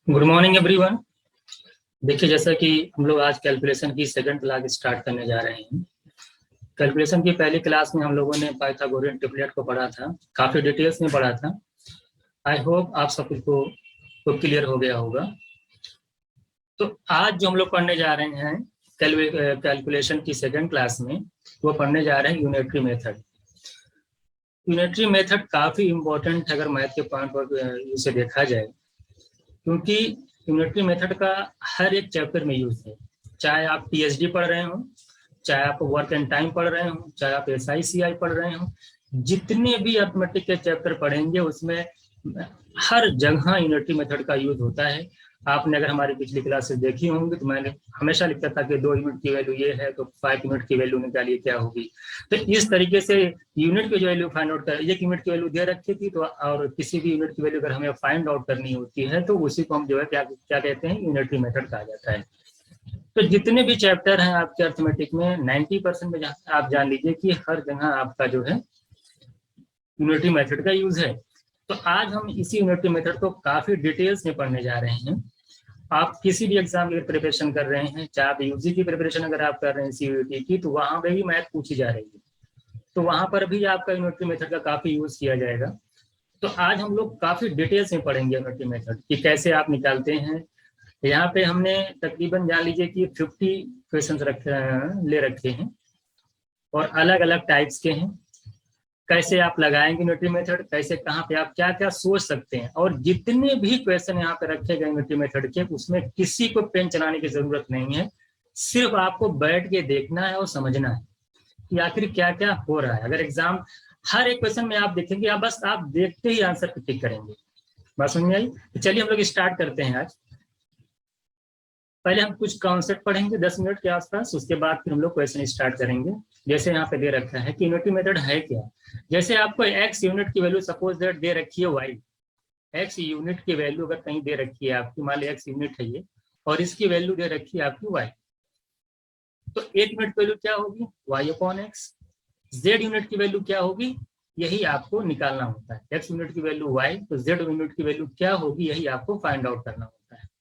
Good morning everyone. देखिए, जैसा कि हम लोग आज कैलकुलेशन की सेकंड क्लास स्टार्ट करने जा रहे हैं। कैलकुलेशन की पहली क्लास में हम लोगों ने पाइथागोरियन ट्रिपलेट को पढ़ा था, काफ़ी डिटेल्स में पढ़ा था। आई होप आप सब को क्लियर हो गया होगा। तो आज जो हम लोग पढ़ने जा रहे हैं कैलकुलेशन की सेकंड क्लास में, वो पढ़ने जा रहे हैं यूनिटरी मेथड। यूनिटरी मेथड काफ़ी इंपॉर्टेंट है अगर मैथ के पॉइंट पर इसे देखा जाए, क्योंकि यूनिटरी मेथड का हर एक चैप्टर में यूज है। चाहे आप पीएचडी पढ़ रहे हो, चाहे आप वर्क एंड टाइम पढ़ रहे हो, चाहे आप SICI पढ़ रहे हो, जितने भी अर्थमेटिक के चैप्टर पढ़ेंगे उसमें हर जगह यूनिटरी मेथड का यूज होता है। आपने अगर हमारी पिछली क्लासेस देखी होंगी तो मैंने हमेशा लिखता था कि 2 यूनिट की वैल्यू ये है तो 5 यूनिट की वैल्यू निकालिए क्या होगी। तो इस तरीके से यूनिट की जो वैल्यू फाइंड आउट कर, 1 यूनिट की वैल्यू दे रखी थी तो, और किसी भी यूनिट की वैल्यू अगर हमें फाइंड आउट करनी होती है तो उसी को हम जो है क्या क्या कहते हैं, यूनिटरी मेथड कहा जाता है। तो जितने भी चैप्टर हैं आपके अर्थमेटिक में 90% में आप जान लीजिए कि हर जगह आपका जो है यूनिटरी मेथड का यूज है। तो आज हम इसी यूनिटरी मेथड को काफी डिटेल्स में पढ़ने जा रहे हैं। आप किसी भी एग्जाम की प्रिपरेशन कर रहे हैं, चाहे आप यूजी की प्रिपरेशन अगर आप कर रहे हैं CUET की, तो वहां पे भी मैथ पूछी जा रही है, तो वहां पर भी आपका यूनिटरी मेथड का काफी यूज किया जाएगा। तो आज हम लोग काफी डिटेल्स में पढ़ेंगे यूनिटरी मेथड कि कैसे आप निकालते हैं। यहाँ पे हमने तकरीबन जान लीजिए कि 50 क्वेश्चन ले रखे हैं और अलग अलग टाइप्स के हैं। कैसे आप लगाएंगे यूनिटरी मेथड, कैसे कहाँ पे आप क्या क्या सोच सकते हैं, और जितने भी क्वेश्चन यहाँ पे रखे गए यूनिटरी मेथड के, उसमें किसी को पेन चलाने की जरूरत नहीं है। सिर्फ आपको बैठ के देखना है और समझना है कि आखिर क्या क्या हो रहा है। अगर एग्जाम हर एक क्वेश्चन में आप देखेंगे, आप बस आप देखते ही आंसर टिक करेंगे। बात समझ में आई? तो चलिए हम लोग स्टार्ट करते हैं आज। पहले हम कुछ कॉन्सेप्ट पढ़ेंगे 10 मिनट के आसपास, उसके बाद फिर हम लोग क्वेश्चन स्टार्ट करेंगे। जैसे यहाँ पे दे रखा है कि यूनिटरी मेथड है क्या। जैसे आपको x यूनिट की वैल्यू सपोज दैट दे रखी है y, x यूनिट की वैल्यू अगर कहीं दे रखी है आपकी, मान ली x यूनिट है ये, और इसकी वैल्यू दे रखी है आपकी y, तो 1 यूनिट की वैल्यू क्या होगी, y/x। z यूनिट की वैल्यू क्या होगी, यही आपको निकालना होता है। x यूनिट की वैल्यू y, तो z यूनिट की वैल्यू क्या होगी, यही आपको फाइंड आउट करना होता है।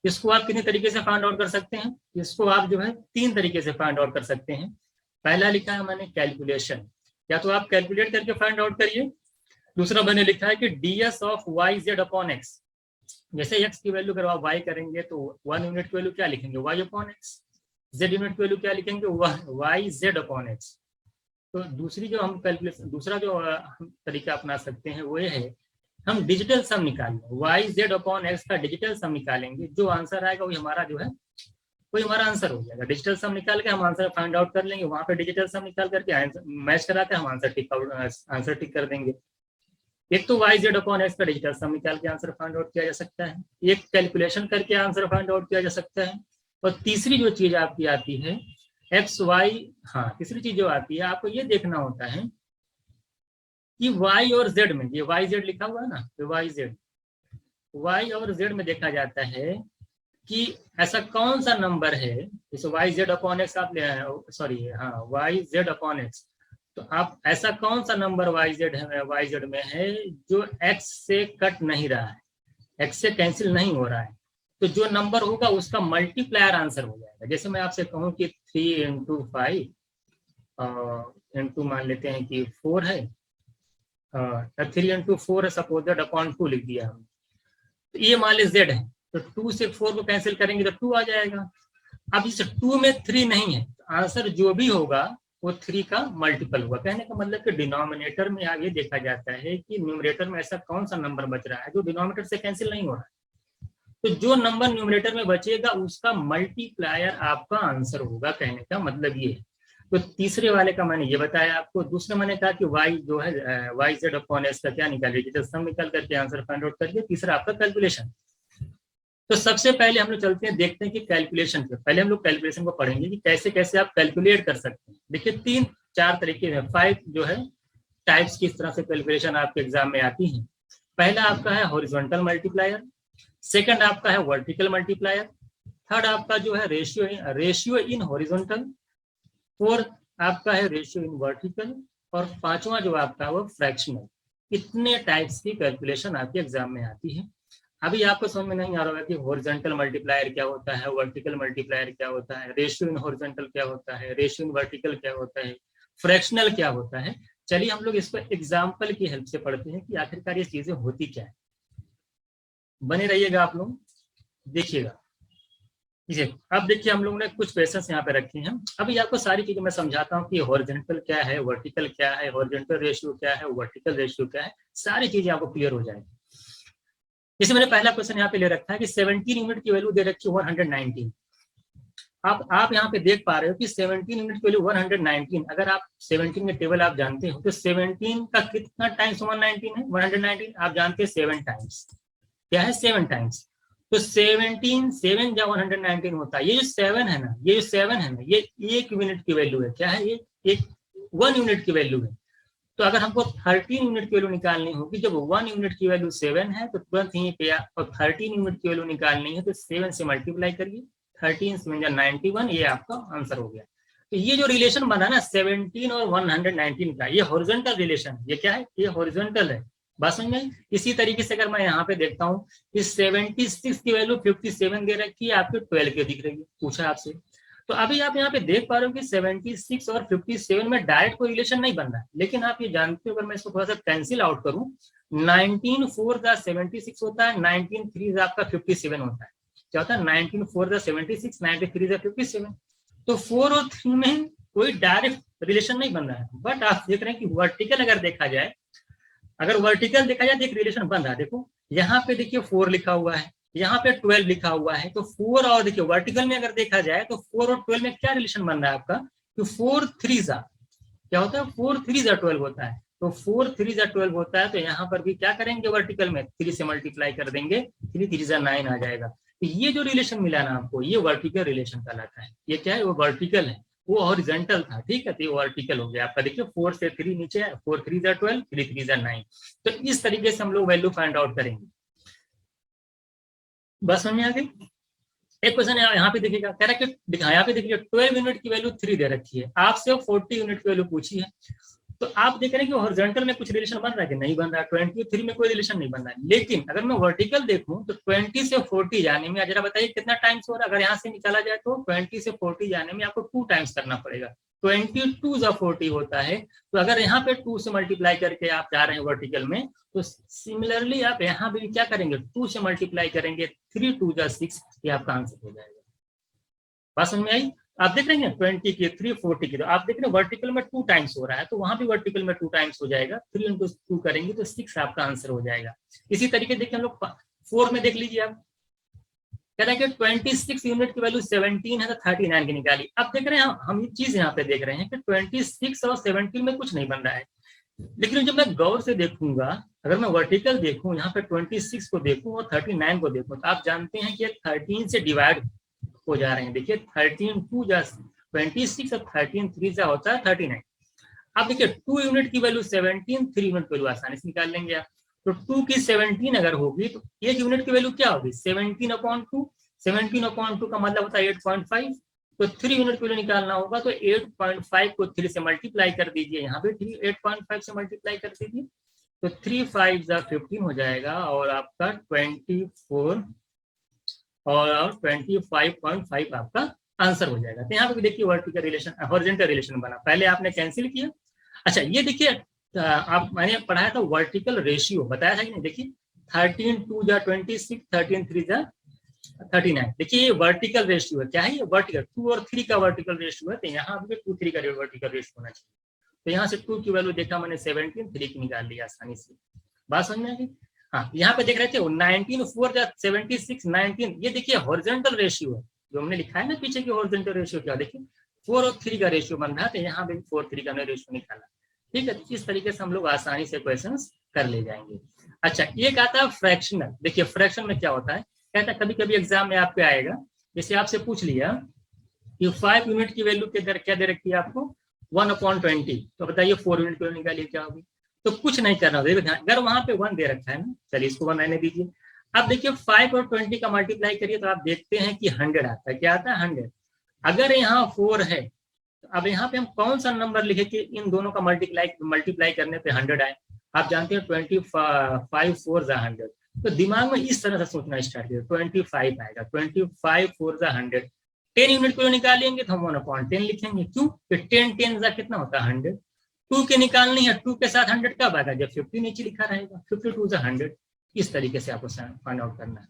इसको आप कितने तरीके से फाइंड आउट कर सकते हैं, इसको आप जो है 3 तरीके से फाइंड आउट कर सकते हैं। पहला लिखा है मैंने कैलकुलेशन, या तो आप कैलकुलेट करके फाइंड आउट करिए। दूसरा मैंने लिखा है कि ds ऑफ yz/x। जैसे x की वैल्यू अगर आप y करेंगे तो 1 यूनिट की वैल्यू क्या लिखेंगे, y/x। z यूनिट की वैल्यू क्या लिखेंगे, yz/x। तो दूसरी जो हम कैलकुलेशन, दूसरा जो हम तरीका अपना सकते हैं वो ये है, हम डिजिटल सम निकालेंगे, yz/x का डिजिटल सम निकालेंगे। जो आंसर आएगा वही हमारा जो है, वही हमारा आंसर हो जाएगा। डिजिटल सम निकाल के हम आंसर फाइंड आउट कर लेंगे, वहां पे डिजिटल सम निकाल करके मैच करा के हम आंसर टिक कर देंगे। एक तो yz/x का डिजिटल सम निकाल के आंसर फाइंड आउट किया जा सकता है, एक कैलकुलेशन करके आंसर फाइंड आउट किया जा सकता है, और तीसरी जो चीज आपकी आती है xy, हाँ तीसरी चीज जो आती है आपको ये देखना होता है कि y और z में, ये yz लिखा हुआ है ना, तो y और z में देखा जाता है कि ऐसा कौन सा नंबर है, जैसे yz/x आप ले आए, सॉरी हाँ yz/x, तो आप ऐसा कौन सा नंबर yz में है जो x से कट नहीं रहा है, x से कैंसिल नहीं हो रहा है, तो जो नंबर होगा उसका मल्टीप्लायर आंसर हो जाएगा। जैसे मैं आपसे कहूँ कि 3 × 5 इंटू मान लेते हैं कि 4 है, 3 × 4 है सपोज दैट, अपॉन 2 लिख दिया हमने, तो ये मान ली z है, तो 2 से 4 को कैंसिल करेंगे तो 2 आ जाएगा। अब इस 2 में 3 नहीं है, तो आंसर जो भी होगा वो 3 का मल्टीपल होगा। कहने का मतलब कि डिनोमिनेटर में आगे देखा जाता है कि न्यूमरेटर में ऐसा कौन सा नंबर बच रहा है जो डिनोमिनेटर से कैंसिल नहीं हो रहा है, तो जो नंबर न्यूमरेटर में बचेगा उसका मल्टीप्लायर आपका आंसर होगा। कहने का मतलब ये है। तो तीसरे वाले का मैंने ये बताया आपको। दूसरा मैंने कहा कि y जो है yz/x का क्या निकालिए, जैसे सम निकाल करके आंसर फाइंड आउट करिए। तीसरा आपका कैलकुलेशन। तो सबसे पहले हम लोग चलते हैं, देखते हैं कि कैलकुलेशन पे, पहले हम लोग कैलकुलेशन को पढ़ेंगे कि कैसे कैसे आप कैलकुलेट कर सकते हैं। देखिए 3-4 तरीके हैं, 5 जो है टाइप्स किस तरह से कैलकुलेशन आपके एग्जाम में आती है। पहला आपका है हॉरिजॉन्टल मल्टीप्लायर, सेकंड आपका है वर्टिकल मल्टीप्लायर, थर्ड आपका जो है रेशियो इन हॉरिजॉन्टल, फोर्थ आपका है रेशियो इन वर्टिकल, और पांचवा जो आपका वो फ्रैक्शनल। इतने टाइप्स की कैलकुलेशन आपके एग्जाम में आती है। अभी आपको समझ में नहीं आ रहा है कि हॉरिजॉन्टल मल्टीप्लायर क्या होता है, वर्टिकल मल्टीप्लायर क्या होता है, रेशियो इन हॉरिजॉन्टल क्या होता है, रेशियो इन वर्टिकल क्या होता है, फ्रैक्शनल क्या होता है। चलिए हम लोग इसको एग्जाम्पल की हेल्प से पढ़ते हैं कि आखिरकार ये चीजें होती क्या है। बने रहिएगा आप लोग, देखिएगा। अब देखिए हम लोगों ने कुछ क्वेश्चंस यहाँ पे रखे हैं। अभी आपको सारी चीजें मैं समझाता हूँ कि हॉरिजॉन्टल क्या है, वर्टिकल क्या है, हॉरिजॉन्टल रेशियो क्या है, वर्टिकल रेशियो क्या है, सारी चीजें आपको क्लियर हो जाएगी। जैसे मैंने पहला क्वेश्चन यहाँ पे ले रखा है कि 17 यूनिट की वैल्यू दे रखी है 119। आप यहाँ पे देख पा रहे हो कि 17 यूनिट की वैल्यू 119। अगर आप 17 के टेबल आप जानते हो तो 17 का कितना टाइम्स 119 है, 119 आप जानते हैं 7 टाइम्स। क्या है, 7 टाइम्स। तो 17 7 या 119 होता है। ये जो 7 है ना, ये जो 7 है ना, ये 1 यूनिट की वैल्यू है। क्या है ये, एक 1 यूनिट की वैल्यू है। तो अगर हमको 13 यूनिट की वैल्यू निकालनी होगी, जब 1 यूनिट की वैल्यू 7 है तो तुरंत यहीं पे और 13 यूनिट की वैल्यू निकालनी है तो 7 से मल्टीप्लाई करिए, 13 7 91, ये आपका आंसर हो गया। तो ये जो रिलेशन बना ना 17 और 119 का, ये हॉरिजॉन्टल रिलेशन, ये क्या है, ये हॉरिजॉन्टल है। बात समझ में? इसी तरीके से अगर मैं यहाँ पे देखता हूँ कि 76 की वैल्यू 57 दे रखी है, आपके 12 के दिख रही है, पूछा आपसे। तो अभी आप यहाँ पे देख पा रहे हो कि 76 और 57 में डायरेक्ट कोई रिलेशन नहीं बन रहा है, लेकिन आप ये जानते हो, अगर मैं इसको थोड़ा सा कैंसिल आउट करूं, 19 4 76 होता है, 19 3 आपका 57 होता है। क्या होता है, 19 4 76, 93 57। तो 4 और 3 में कोई डायरेक्ट रिलेशन नहीं बन रहा है। बट आप देख रहे हैं कि वर्टिकल अगर देखा जाए, अगर वर्टिकल देखा जाए तो एक रिलेशन बन रहा है। देखो यहाँ पे देखिए 4 लिखा हुआ है, यहाँ पे 12 लिखा हुआ है, तो 4 और देखिए वर्टिकल में अगर देखा जाए तो 4 और 12 में क्या रिलेशन बन रहा है आपका, तो 4 3 क्या होता है, 4 3 12 होता है। तो 4 3 12 होता है, तो यहाँ पर भी क्या करेंगे, वर्टिकल में 3 से मल्टीप्लाई कर देंगे, 3 3 9 आ जाएगा। तो ये जो रिलेशन मिला ना आपको, ये वर्टिकल रिलेशन कहलाता है। ये क्या है, वो वर्टिकल है, वो हॉरिजॉन्टल था, ठीक है। तो ये वर्टिकल हो गया आपका। देखिए 4 से 3 नीचे है, 4 3 12, 3 3 9। तो इस तरीके से हम लोग वैल्यू फाइंड आउट करेंगे। बस समझ में आ गई। एक क्वेश्चन यहाँ पे देखिएगा, कह रहा है कि यहाँ पे देखिए 12 यूनिट की वैल्यू 3 दे रखी है, आपसे 40 यूनिट की वैल्यू पूछी है। तो आप देख रहे हैं कि हॉरिजॉन्टल में कुछ रिलेशन बन रहा है कि नहीं बन रहा है, 23 में कोई रिलेशन नहीं बन रहा है। लेकिन अगर मैं वर्टिकल देखूं तो 20 से 40 जाने में, जरा बताइए कितना टाइम्स हो रहा है। अगर यहाँ से निकाला जाए तो 20 से 40 जाने में आपको 2 टाइम्स करना पड़ेगा। 22 या 40 होता है। तो अगर यहाँ पे 2 से मल्टीप्लाई करके आप जा रहे हैं वर्टिकल में, तो सिमिलरली आप यहाँ पे भी क्या करेंगे, 2 से मल्टीप्लाई करेंगे, 3 2 या 6, ये आपका आंसर हो जाएगा। बात समझ में आई। आप देख रहे हैं 20 की 3 40 की, तो आप देख रहे हैं वर्टिकल में 2 टाइम्स हो रहा है, तो वहां भी वर्टिकल में 2 टाइम्स हो जाएगा। 3 इंटू 2 करेंगे तो 6 आपका आंसर हो जाएगा। इसी तरीके देखिए हम लोग 4 में देख लीजिए, आप कह रहे हैं कि 26 यूनिट की वैल्यू 17 है तो 39 की निकाली। अब देख रहे हैं हम ये चीज यहाँ पे देख रहे हैं कि 26 और 17 में कुछ नहीं बन रहा है। लेकिन जब मैं गौर से देखूंगा, अगर मैं वर्टिकल देखूं, यहाँ पे 26 को देखूं और 39 को देखूं, तो आप जानते हैं कि 13 से डिवाइड हो जा रहे हैं। देखिए 13 2 जा 26 और 13 3 जा होता है 39। अब देखिए 2 यूनिट की वैल्यू 17, 3 यूनिट की वैल्यू आसानी से निकाल लेंगे आप। तो 2 की 17 अगर होगी तो 1 यूनिट की वैल्यू क्या होगी, 17/2। 17/2 का मतलब होता है 8.5। तो 3 यूनिट की वैल्यू निकालना होगा, तो 8.5 को 3 से मल्टीप्लाई कर दीजिए, यहाँ पे 8.5 से मल्टीप्लाई कर दीजिए, तो 3 5 15 हो जाएगा, और आपका 24 और 25.5 आपका आंसर हो जाएगा। तो यहाँ पे देखिए वर्टिकल रिलेशन, हॉरिजॉन्टल रिलेशन बना। पहले आपने कैंसिल किया। अच्छा ये देखिए आप, मैंने पढ़ाया था वर्टिकल रेशियो, बताया था कि नहीं। देखिए 13 2 जा 26, 13 3 जा 39। देखिए ये वर्टिकल रेशियो है। क्या है ये, वर्टिकल 2 और 3 का वर्टिकल रेशियो है। तो यहाँ पे 2 3 का वर्टिकल रेशियो होना चाहिए। तो यहाँ से 2 की वैल्यू देखा मैंने 17, 3 की निकाल लिया आसानी से। बात समझ में आ गई। हाँ यहाँ पे देख रहे थे 19 4 जा 76 19, ये देखिए हॉरिजॉन्टल रेशियो है जो हमने लिखा है ना पीछे की। हॉरिजॉन्टल रेशियो क्या, देखिए 4 और 3 का रेशियो बन रहा है, तो यहाँ पे 4 3 का हमने रेशियो निकाला। ठीक है, इस तरीके से हम लोग आसानी से क्वेश्चन कर ले जाएंगे। अच्छा ये कहता है फ्रैक्शनल। देखिए फ्रैक्शन में क्या होता है, कहता है कभी कभी एग्जाम में आपके आएगा, जैसे आपसे पूछ लिया कि 5 यूनिट की वैल्यू क्या दे रखी है आपको, 1/20। तो बताइए 4 यूनिट की वैल्यू निकालिए क्या होगी। तो कुछ नहीं करना, अगर वहां पे 1 दे रखा है ना, चलिए इसको 1 रहने दीजिए। अब देखिए 5 और 20 का मल्टीप्लाई करिए तो आप देखते हैं कि 100 आता है। क्या आता है, 100। अगर यहाँ 4 है, तो अब यहाँ पे हम कौन सा नंबर लिखे कि इन दोनों का मल्टीप्लाई करने पे 100 आए। आप जानते हैं 25 4 100, तो दिमाग में इस तरह से सोचना स्टार्ट किया, 25 आएगा, 25 4 जा 100, 10 यूनिट को निकालेंगे तो हम 1/10 लिखेंगे, क्यों? 10 10 जा कितना होता है 100, 2 के निकालनी है, 2 के साथ 100 कब आएगा? जब 50 नीचे लिखा रहेगा, 52 जा 100। इस तरीके से आपको फाइंड आउट करना है।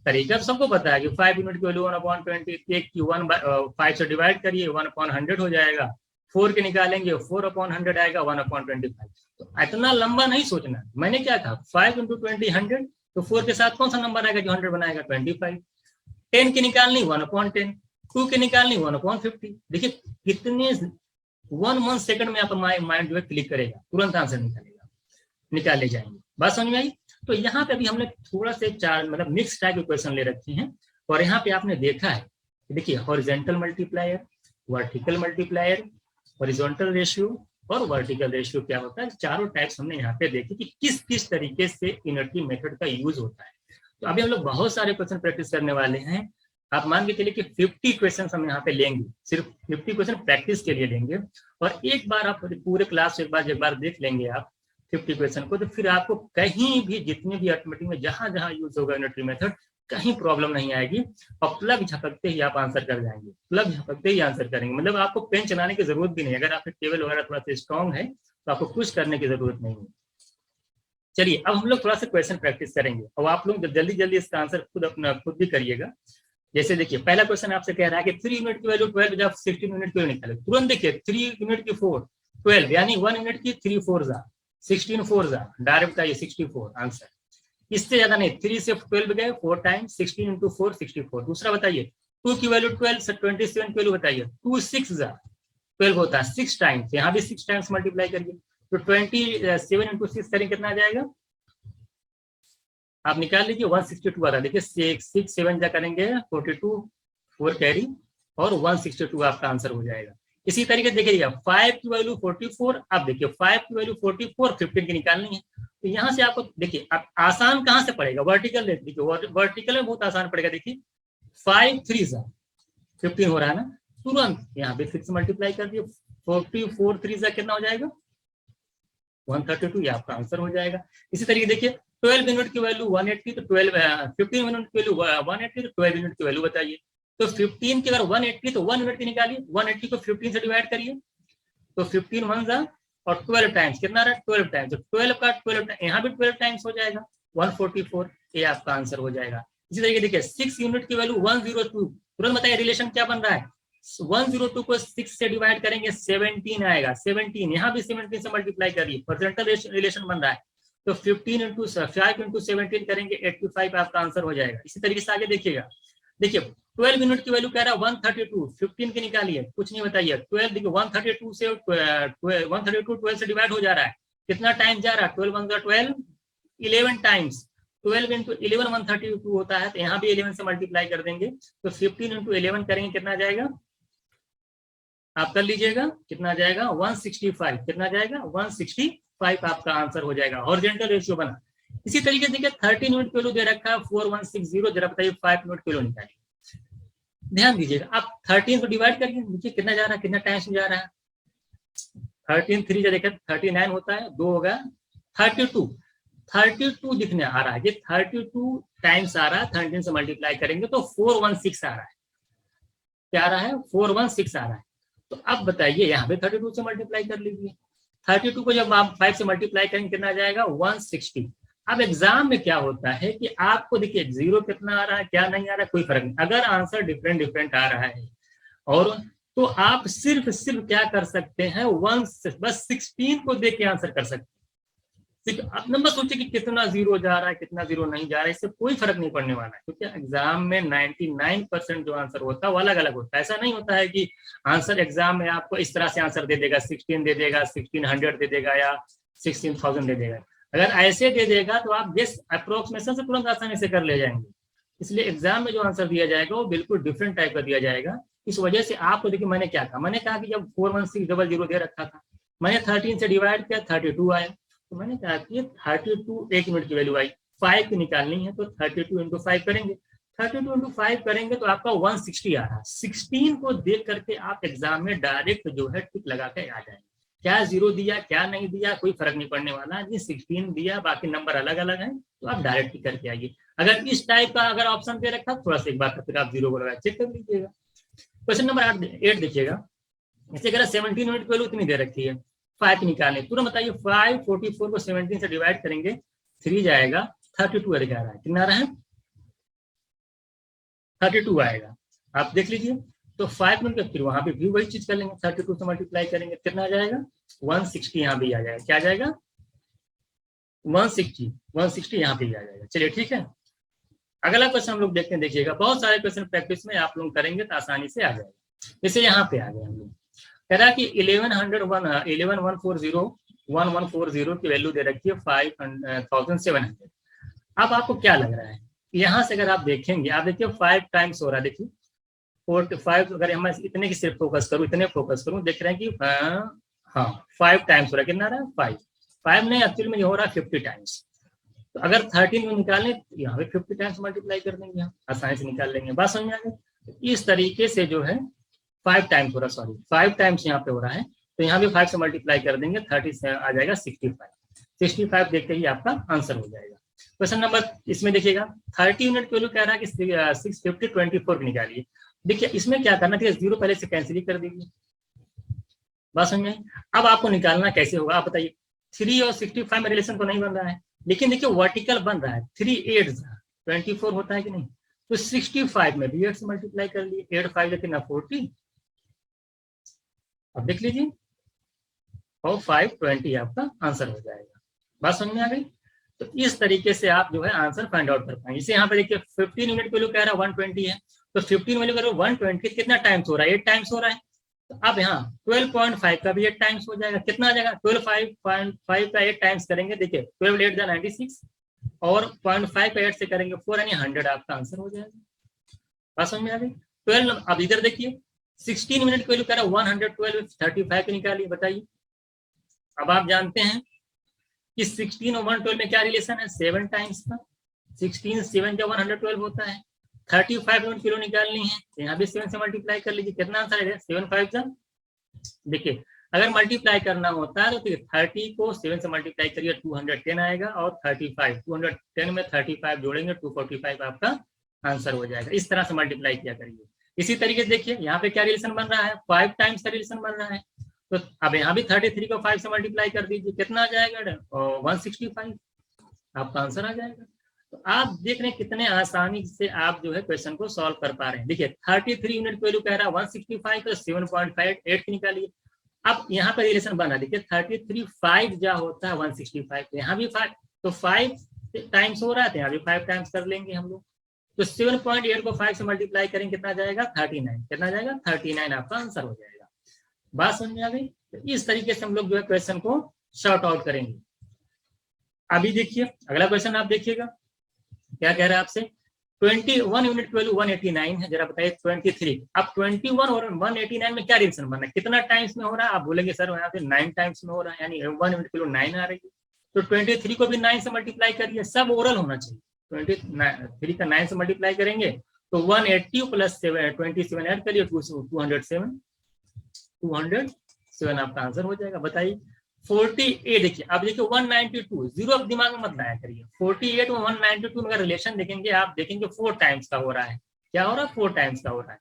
तरीका तो सबको पता है कि 5 यूनिट की वैल्यू 1/20, 5 से डिवाइड करिए 1/100 हो जाएगा, 4 के निकालेंगे 4/100 आएगा 1/25। तो इतना लंबा नहीं सोचना। मैंने क्या कहा, 5 × 20 100, तो 4 के साथ कौन सा नंबर आएगा जो 100 बनाएगा? 25। 10 की निकालनी 1/10, 2 की निकालनी 1/50। देखिए कितने 1 सेकंड में आपका माइंड जो है क्लिक करेगा, तुरंत आंसर निकाल ले जाएंगे। बात समझ में आई? तो यहाँ पे अभी हमने थोड़ा से चार मतलब मिक्स टाइप के क्वेश्चन ले रखे हैं, और यहाँ पे आपने देखा है, देखिए horizontal multiplier, vertical multiplier, horizontal ratio और वर्टिकल रेशियो क्या होता है, चारों टाइप्स हमने यहाँ पे देखे कि किस किस तरीके से यूनिटरी मेथड का यूज होता है। तो अभी हम लोग बहुत सारे क्वेश्चन प्रैक्टिस करने वाले हैं। आप मान के चलिए कि 50 क्वेश्चन हम यहाँ पे लेंगे, सिर्फ 50 क्वेश्चन प्रैक्टिस के लिए लेंगे, और एक बार आप पूरे क्लास एक बार देख लेंगे आप 50 क्वेश्चन को, तो फिर आपको कहीं भी जितने भी अर्थमेटिक में जहां जहां यूज होगा यूनिटरी मेथड, कहीं प्रॉब्लम नहीं आएगी, और प्लग झपकते ही आप आंसर कर जाएंगे, प्लग झपकते ही आंसर करेंगे। मतलब आपको पेन चलाने की जरूरत भी नहीं, अगर आपके टेबल वगैरह थोड़ा सा स्ट्रॉन्ग है तो आपको कुछ करने की जरूरत नहीं है। चलिए अब हम लोग थोड़ा सा क्वेश्चन प्रैक्टिस करेंगे, और आप लोग जल्दी इसका आंसर खुद भी करिएगा। जैसे देखिए पहला क्वेश्चन आपसे कह रहा है कि 3 यूनिट की वैल्यू 12 जब 16 यूनिट की वैल्यू निकाले। तुरंत देखिए 3 यूनिट की 4 12, यानी 1 यूनिट की 3 4 जा 16 4 जा, डायरेक्ट बताइए 64 आंसर। इससे ज्यादा नहीं, 3 से 12 गए 4 टाइम्स, 16 × 4 64। दूसरा बताइए 2 की वैल्यू 12 से 27 की वैल्यू बताइए, 2 6 जा 12 होता है 6 टाइम्स, यहाँ भी 6 टाइम्स मल्टीप्लाई करिए, तो 27 × 6 करें कितना आ जाएगा? आप निकाल लीजिए 162 आ रहा है। देखिए 6 7 जा करेंगे 42, 4 कैरी, और 162 आपका आंसर हो जाएगा। इसी तरीके देखिएगा 5 की वैल्यू 44, अब देखिए 5 की वैल्यू 44, 15 की निकालनी है, तो यहाँ से आपको देखिए आप आसान कहाँ से पड़ेगा, वर्टिकल देखिए, वर्टिकल में बहुत आसान पड़ेगा। देखिए 5 3 जा 15 हो रहा है ना, तुरंत यहाँ पे फिर से मल्टीप्लाई कर दिए, 44 3 जा कितना हो जाएगा? 132, ये आपका आंसर हो जाएगा। इसी तरीके देखिए 12 यूनिट की वैल्यू 180, तो 15 यूनिट की वैल्यू 180, तो 12 यूनिट की वैल्यू बताइए। तो 15 की अगर 180 तो 1 यूनिट की निकालिए, 180 को 15 से डिवाइड करिए, तो 15 1 जा और 12 टाइम्स कितना रहा? 12 टाइम्स, तो 12 का 12 यहाँ भी 12 टाइम्स हो जाएगा 144, ये आपका आंसर हो जाएगा। इसी तरीके देखिए 6 यूनिट की वैल्यू 102, तुरंत बताइए रिलेशन क्या बन रहा है, 102 को 6 से डिवाइड करेंगे 17 आएगा, 17 यहाँ भी 17 से मल्टीप्लाई करिए, परसेंटल रिलेशन बन रहा है, तो 15 × 5 × 17 करेंगे 85 आपका आंसर हो जाएगा। इसी तरीके से आगे देखिएगा, देखिए 12 यूनिट की वैल्यू कह रहा है 132, 15 की निकालिए, कुछ नहीं बताइए, 12 देखिए 132 से 132 12 से डिवाइड हो जा रहा है, कितना टाइम जा रहा है? 12 1 12, 11 टाइम्स, 12 × 11 132 होता है, तो यहाँ भी 11 से मल्टीप्लाई कर देंगे, तो 15 × 11 करेंगे कितना आ जाएगा? आप कर लीजिएगा, कितना आ जाएगा? 165, कितना आ जाएगा? 165 आपका आंसर हो जाएगा। हॉरिजॉन्टल रेशियो बना। इसी तरीके से देखिए 13 यूनिट की वैल्यू दे रखा है 4160, जरा बताइए 5 यूनिट की वैल्यू निकालिए। ध्यान दीजिएगा, आप 13 को डिवाइड करिए, देखिए कितना जा रहा है, कितना टाइम्स जा रहा है, 13 3 जा देखिए 39 होता है, 2 होगा 32 दिखने आ रहा है, ये 32 टाइम्स आ रहा है, 13 से मल्टीप्लाई करेंगे तो 416 आ रहा है, क्या आ रहा है? 416 आ रहा है। तो अब बताइए यहाँ पे 32 से मल्टीप्लाई कर लीजिए, 32 को जब आप 5 से मल्टीप्लाई करेंगे कितना आ जाएगा? 160। अब एग्जाम में क्या होता है कि आपको देखिए जीरो कितना आ रहा है, क्या नहीं आ रहा है, कोई फर्क नहीं, अगर आंसर डिफरेंट आ रहा है और तो आप सिर्फ क्या कर सकते हैं, बस 16 को देख के आंसर कर सकते हैं। आप नंबर सोचिए कि कितना जीरो जा रहा है, कितना जीरो नहीं जा रहा है, इससे कोई फर्क नहीं पड़ने वाला है, क्योंकि एग्जाम में 99% जो आंसर होता है वो अलग अलग होता है। ऐसा नहीं होता है कि आंसर एग्जाम में आपको इस तरह से आंसर दे देगा, 16 दे देगा, 1600 दे देगा या 16,000 दे देगा। अगर ऐसे दे देगा तो आप जिस अप्रोक्सीमेशन से तुरंत आसानी से कर ले जाएंगे। इसलिए एग्जाम में जो आंसर दिया जाएगा वो बिल्कुल डिफरेंट टाइप का दिया जाएगा। इस वजह से आपको देखिए मैंने क्या कहा, मैंने कहा कि जब 41600 दे रखा था, मैंने 13 से डिवाइड किया 32 आया, तो मैंने कहा कि 32 1 यूनिट की वैल्यू आई, 5 की निकालनी है तो 32 × 5 करेंगे, 32 × 5 करेंगे तो आपका 160 आ रहा है। 16 को देख करके आप एग्जाम में डायरेक्ट जो है टिक लगा के आ जाएंगे। क्या 0 दिया क्या नहीं दिया कोई फर्क नहीं पड़ने वाला, जी 16 दिया बाकी नंबर अलग अलग है तो आप डायरेक्ट ही करके आइए। अगर इस टाइप का अगर ऑप्शन दे रखा थोड़ा सा एक बार फिर आप 0 को लगा चेक कर लीजिएगा। क्वेश्चन नंबर 8 देखिएगा, इसे अगर 17 यूनिट वैल्यू इतनी दे रखी है 5 निकालने, तुरंत बताइए 544 को 17 से डिवाइड करेंगे 3 जाएगा 32 आ रहा है, कितना आ रहा है 32 आएगा। आप देख लीजिए तो 5 मिनट फिर वहां पे भी वही चीज कर लेंगे, 32 से मल्टीप्लाई करेंगे कितना आ जाएगा 160, यहाँ भी आ जाएगा, क्या आ जाएगा 160 यहाँ पे आ जाएगा। चलिए ठीक है, अगला क्वेश्चन हम लोग देखते हैं, देखिएगा बहुत सारे क्वेश्चन प्रैक्टिस में आप लोग करेंगे तो आसानी से आ जाएगा। जैसे यहाँ पे आ गए हम लोग, कह रहा कि 1140 की वैल्यू दे रखी है 5700। अब आपको क्या लग रहा है, यहाँ से अगर आप देखेंगे, आप देखिए 5 टाइम्स हो रहा है, देखिए 45, अगर हम इतने की सिर्फ फोकस करूँ, इतने फोकस करूँ, देख रहे हैं कि हाँ 5 टाइम्स हो रहा है, कितना रहा है 5 नहीं, एक्चुअली में ये हो रहा है 50 टाइम्स। तो अगर 13 में निकालें तो यहाँ पे 50 टाइम्स मल्टीप्लाई कर देंगे, हम आसानी से निकाल लेंगे, बात समझ आ गई। इस तरीके से जो है 5 टाइम्स हो रहा है, सॉरी 5 टाइम्स यहाँ पे हो रहा है, तो यहाँ भी 5 से मल्टीप्लाई कर देंगे 30 से आ जाएगा 65 देखते ही आपका आंसर हो जाएगा। क्वेश्चन नंबर इसमें देखिएगा 30 यूनिट वैल्यू कह रहा है कि 650 24 निकालिए। देखिए इसमें क्या करना चाहिए, 0 पहले से कैंसिल कर दीजिए, बात समझ में। अब आपको निकालना कैसे होगा आप बताइए, 3 और 65 में रिलेशन तो नहीं बन रहा है, लेकिन देखिए वर्टिकल बन रहा है, 3 8 24 होता है कि नहीं, तो 65 में भी 8 से मल्टीप्लाई कर लिए, 8 5 कितना 40, अब देख लीजिए और 520 आपका आंसर हो जाएगा, बात समझ में आ गई। तो इस तरीके से आप जो है आंसर फाइंड आउट कर पाएंगे। इसे यहाँ पे देखिए 15 यूनिट वैल्यू कह रहा है 120 है, तो 15 वैल्यू करो 120 कितना टाइम्स हो रहा है 8 टाइम्स हो रहा है, तो अब यहाँ 12.5 का भी 8 टाइम्स हो जाएगा, कितना आ जाएगा 12.5 का 8 टाइम्स करेंगे, देखिए 12 8 96 और 0.5 का 8 से करेंगे 4 यानी 100 आपका आंसर हो जाएगा, बात समझ में आ गई। 12 अब इधर देखिए 16 मिनट वैल्यू कह रहा है 112 35 के निकालिए, बताइए। अब आप जानते हैं कि 16 और 112 में क्या रिलेशन है, 7 टाइम्स का, 16 7 जब 112 होता है, 35 यूनिट किलो निकालनी है, तो यहाँ भी 7 से मल्टीप्लाई कर लीजिए, कितना आंसर है 7 5 जा, देखिए अगर मल्टीप्लाई करना होता है तो 30 को 7 से मल्टीप्लाई करिए 210 आएगा, और 35 210 में 35 जोड़ेंगे 245 आपका आंसर हो जाएगा। इस तरह से मल्टीप्लाई किया करिए। इसी तरीके से देखिए यहाँ पे क्या रिलेशन बन रहा है, 5 टाइम्स का रिलेशन बन रहा है, तो अब यहाँ भी 33 को 5 से मल्टीप्लाई कर दीजिए, कितना आ जाएगा 165 आपका आंसर आ जाएगा। तो आप देख रहे हैं कितने आसानी से आप जो है क्वेश्चन को सॉल्व कर पा रहे हैं। देखिए 33 यूनिट वैल्यू कह रहा है 165 तो 7.58 निकालिए। अब यहाँ पर रिलेशन बना, देखिए 33 5 जा होता है 165, तो यहाँ भी 5, तो 5 टाइम्स हो रहा है, तो यहाँ भी 5 टाइम्स कर लेंगे हम लोग, तो 7.8 को 5 से मल्टीप्लाई करेंगे, कितना जाएगा 39, कितना जाएगा 39 आपका आंसर हो जाएगा, बात समझ में आ गई। तो इस तरीके से हम लोग जो है क्वेश्चन को शॉर्ट आउट करेंगे। अभी देखिए अगला क्वेश्चन आप देखिएगा क्या कह रहा है आपसे, 21 यूनिट वैल्यू 189 है, जरा बताइए 23। अब 21 और 189 में क्या रिलेशन बना है, कितना टाइम्स में हो रहा है, आप बोलेंगे सर यहाँ पे 9 टाइम्स में हो रहा है, यानी 1 यूनिट वैल्यू 9 आ रही है, तो 23 को भी 9 से मल्टीप्लाई करिए, सब ओरल होना चाहिए, 23 का 9 से मल्टीप्लाई करेंगे तो 180 प्लस 27 ऐड करिए 207 आपका आंसर हो जाएगा। बताइए 48, देखिए अब देखिए 192, जीरो अब दिमाग में मत लाया करिए, 48 और 192 में रिलेशन देखेंगे, आप देखेंगे 4 टाइम्स का हो रहा है, क्या हो रहा है 4 टाइम्स का हो रहा है,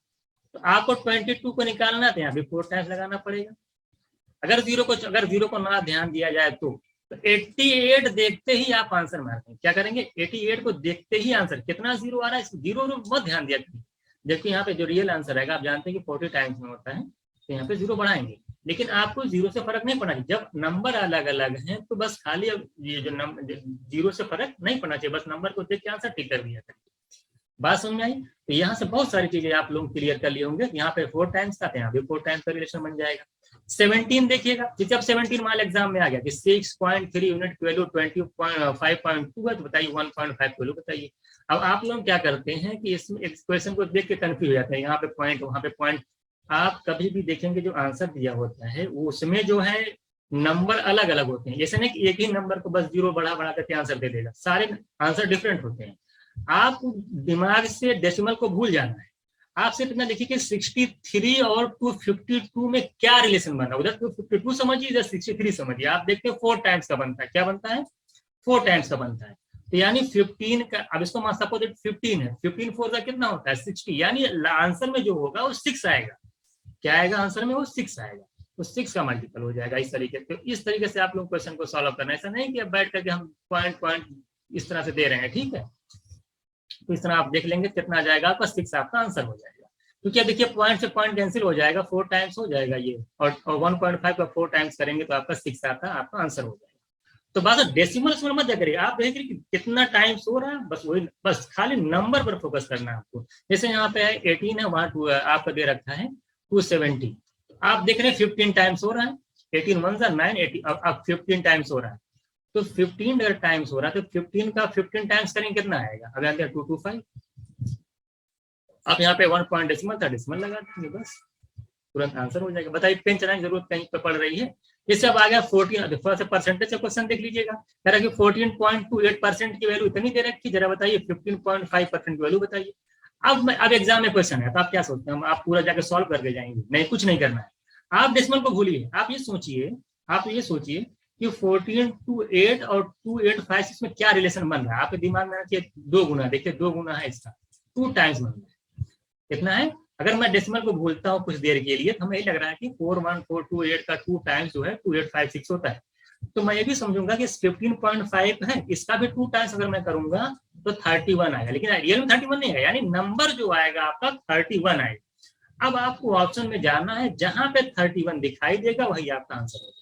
तो आपको 22 को निकालना तो यहाँ भी 4 टाइम्स लगाना पड़ेगा। अगर जीरो को ना ध्यान दिया जाए तो 88 देखते ही आप आंसर मारते हैं, क्या करेंगे 88 को देखते ही आंसर, कितना जीरो आ रहा है, जीरो मत ध्यान दिया करिए, जबकि यहाँ पे जो रियल आंसर आएगा आप जानते हैं कि 40 टाइम्स में होता है, तो यहाँ पे जीरो बढ़ाएंगे, लेकिन आपको जीरो से फर्क नहीं पड़ना चाहिए, जब नंबर अलग अलग हैं तो बस खाली ये जो जीरो से फर्क नहीं पड़ना चाहिए, बस नंबर को देख के आंसर टिक कर दिया करिए, बात समझ में आई। तो यहाँ से बहुत सारी चीजें आप लोग क्लियर कर लिए होंगे, यहाँ पे 4 टाइम्स का, यहाँ पे 4 टाइम्स का रिलेशन बन जाएगा। 17 देखिएगा, जब 17 माल एग्जाम में आ गया कि 6.3 यूनिट वैल्यू 25.2 है, तो बताइए 1.5 वैल्यू बताइए। अब आप लोग क्या करते हैं कि इसमें क्वेश्चन को देख के कंफ्यूज हो जाते हैं, यहाँ पे पॉइंट वहां पे पॉइंट, आप कभी भी देखेंगे जो आंसर दिया होता है उसमें जो है नंबर अलग अलग होते हैं, जैसे नहीं कि एक ही नंबर को बस जीरो बढ़ा बढ़ा करके आंसर दे देगा, सारे आंसर डिफरेंट होते हैं। आप दिमाग से डेसिमल को भूल जाना है, आप सिर्फ इतना देखिए कि 63 और 252 में क्या रिलेशन बन रहा है। उधर 252 समझिए, इधर 63 समझिए। आप देखते हैं 4 टाइम्स का बनता है। क्या बनता है? 4 टाइम्स का बनता है। तो यानी 15 का, अब इसको मान सपोज 15 है, 15 4 का कितना होता है? 60। यानी आंसर में जो होगा वो 6 आएगा। क्या आएगा आंसर में? वो 6 आएगा। तो 6 का मल्टीपल हो जाएगा इस तरीके से। तो इस तरीके से आप लोग क्वेश्चन को सॉल्व करना है। ऐसा नहीं कि अब बैठ करके हम पॉइंट पॉइंट इस तरह से दे रहे हैं, ठीक है। तो इस तरह आप देख लेंगे कितना आ जाएगा आपका, 6 आपका आंसर हो जाएगा। क्योंकि देखिए पॉइंट से पॉइंट कैंसिल हो जाएगा, 4 टाइम्स हो जाएगा ये, और 1.5 का 4 टाइम्स करेंगे तो आपका 6 आपका आंसर हो जाएगा। तो बस डेसिमल उसमें मत करिए, आप देखिए कि कितना टाइम्स हो रहा है, बस वही, बस खाली नंबर पर फोकस करना है आपको। जैसे यहाँ पे 18 है, वहां आपका दे रखा है 270। आप देख रहे हैं 15 टाइम्स हो रहा है, 18 1 9, 80, अब 15 टाइम्स हो रहा है। तो 15 अगर टाइम्स हो रहा है तो 15 का 15 टाइम्स करेंगे कितना आएगा? अब यहाँ 225। आप यहाँ पे 1 पॉइंट डेसिमल था, डेसिमल लगा देंगे, बस तुरंत आंसर हो जाएगा। बताइए पेन चलाने की जरूरत कहीं पर पड़ रही है? इससे अब आ गया 14, थोड़ा सा परसेंटेज का क्वेश्चन देख लीजिएगा। कह रहा है कि 14.28% की वैल्यू इतनी दे रखी, जरा बताइए 15.5% की वैल्यू बताइए। अब एग्जाम में क्वेश्चन है तो आप क्या सोचते हैं? आप पूरा जाकर सॉल्व करके जाएंगे? नहीं, कुछ नहीं करना है। आप डेसिमल को भूलिए, आप ये सोचिए कि 14 to 8 और 2856 इसमें क्या रिलेशन बन रहा है। आपके दिमाग में रखिए 2 गुना, देखिए 2 गुना है इसका, 2 टाइम्स बन रहा है। कितना है? अगर मैं डेसिमल को भूलता हूँ कुछ देर के लिए तो हमें लग रहा है कि 41428 का 2 टाइम्स जो है 2856 होता है। तो मैं ये भी समझूंगा कि 15.5 है, इसका भी 2 टाइम्स अगर मैं करूंगा तो 31 आएगा। लेकिन रियल में 31 नहीं आएगा, यानी नंबर जो आएगा आपका 31 आएगा। अब आपको ऑप्शन में जाना है, जहां पे 31 दिखाई देगा वही आपका आंसर होगा।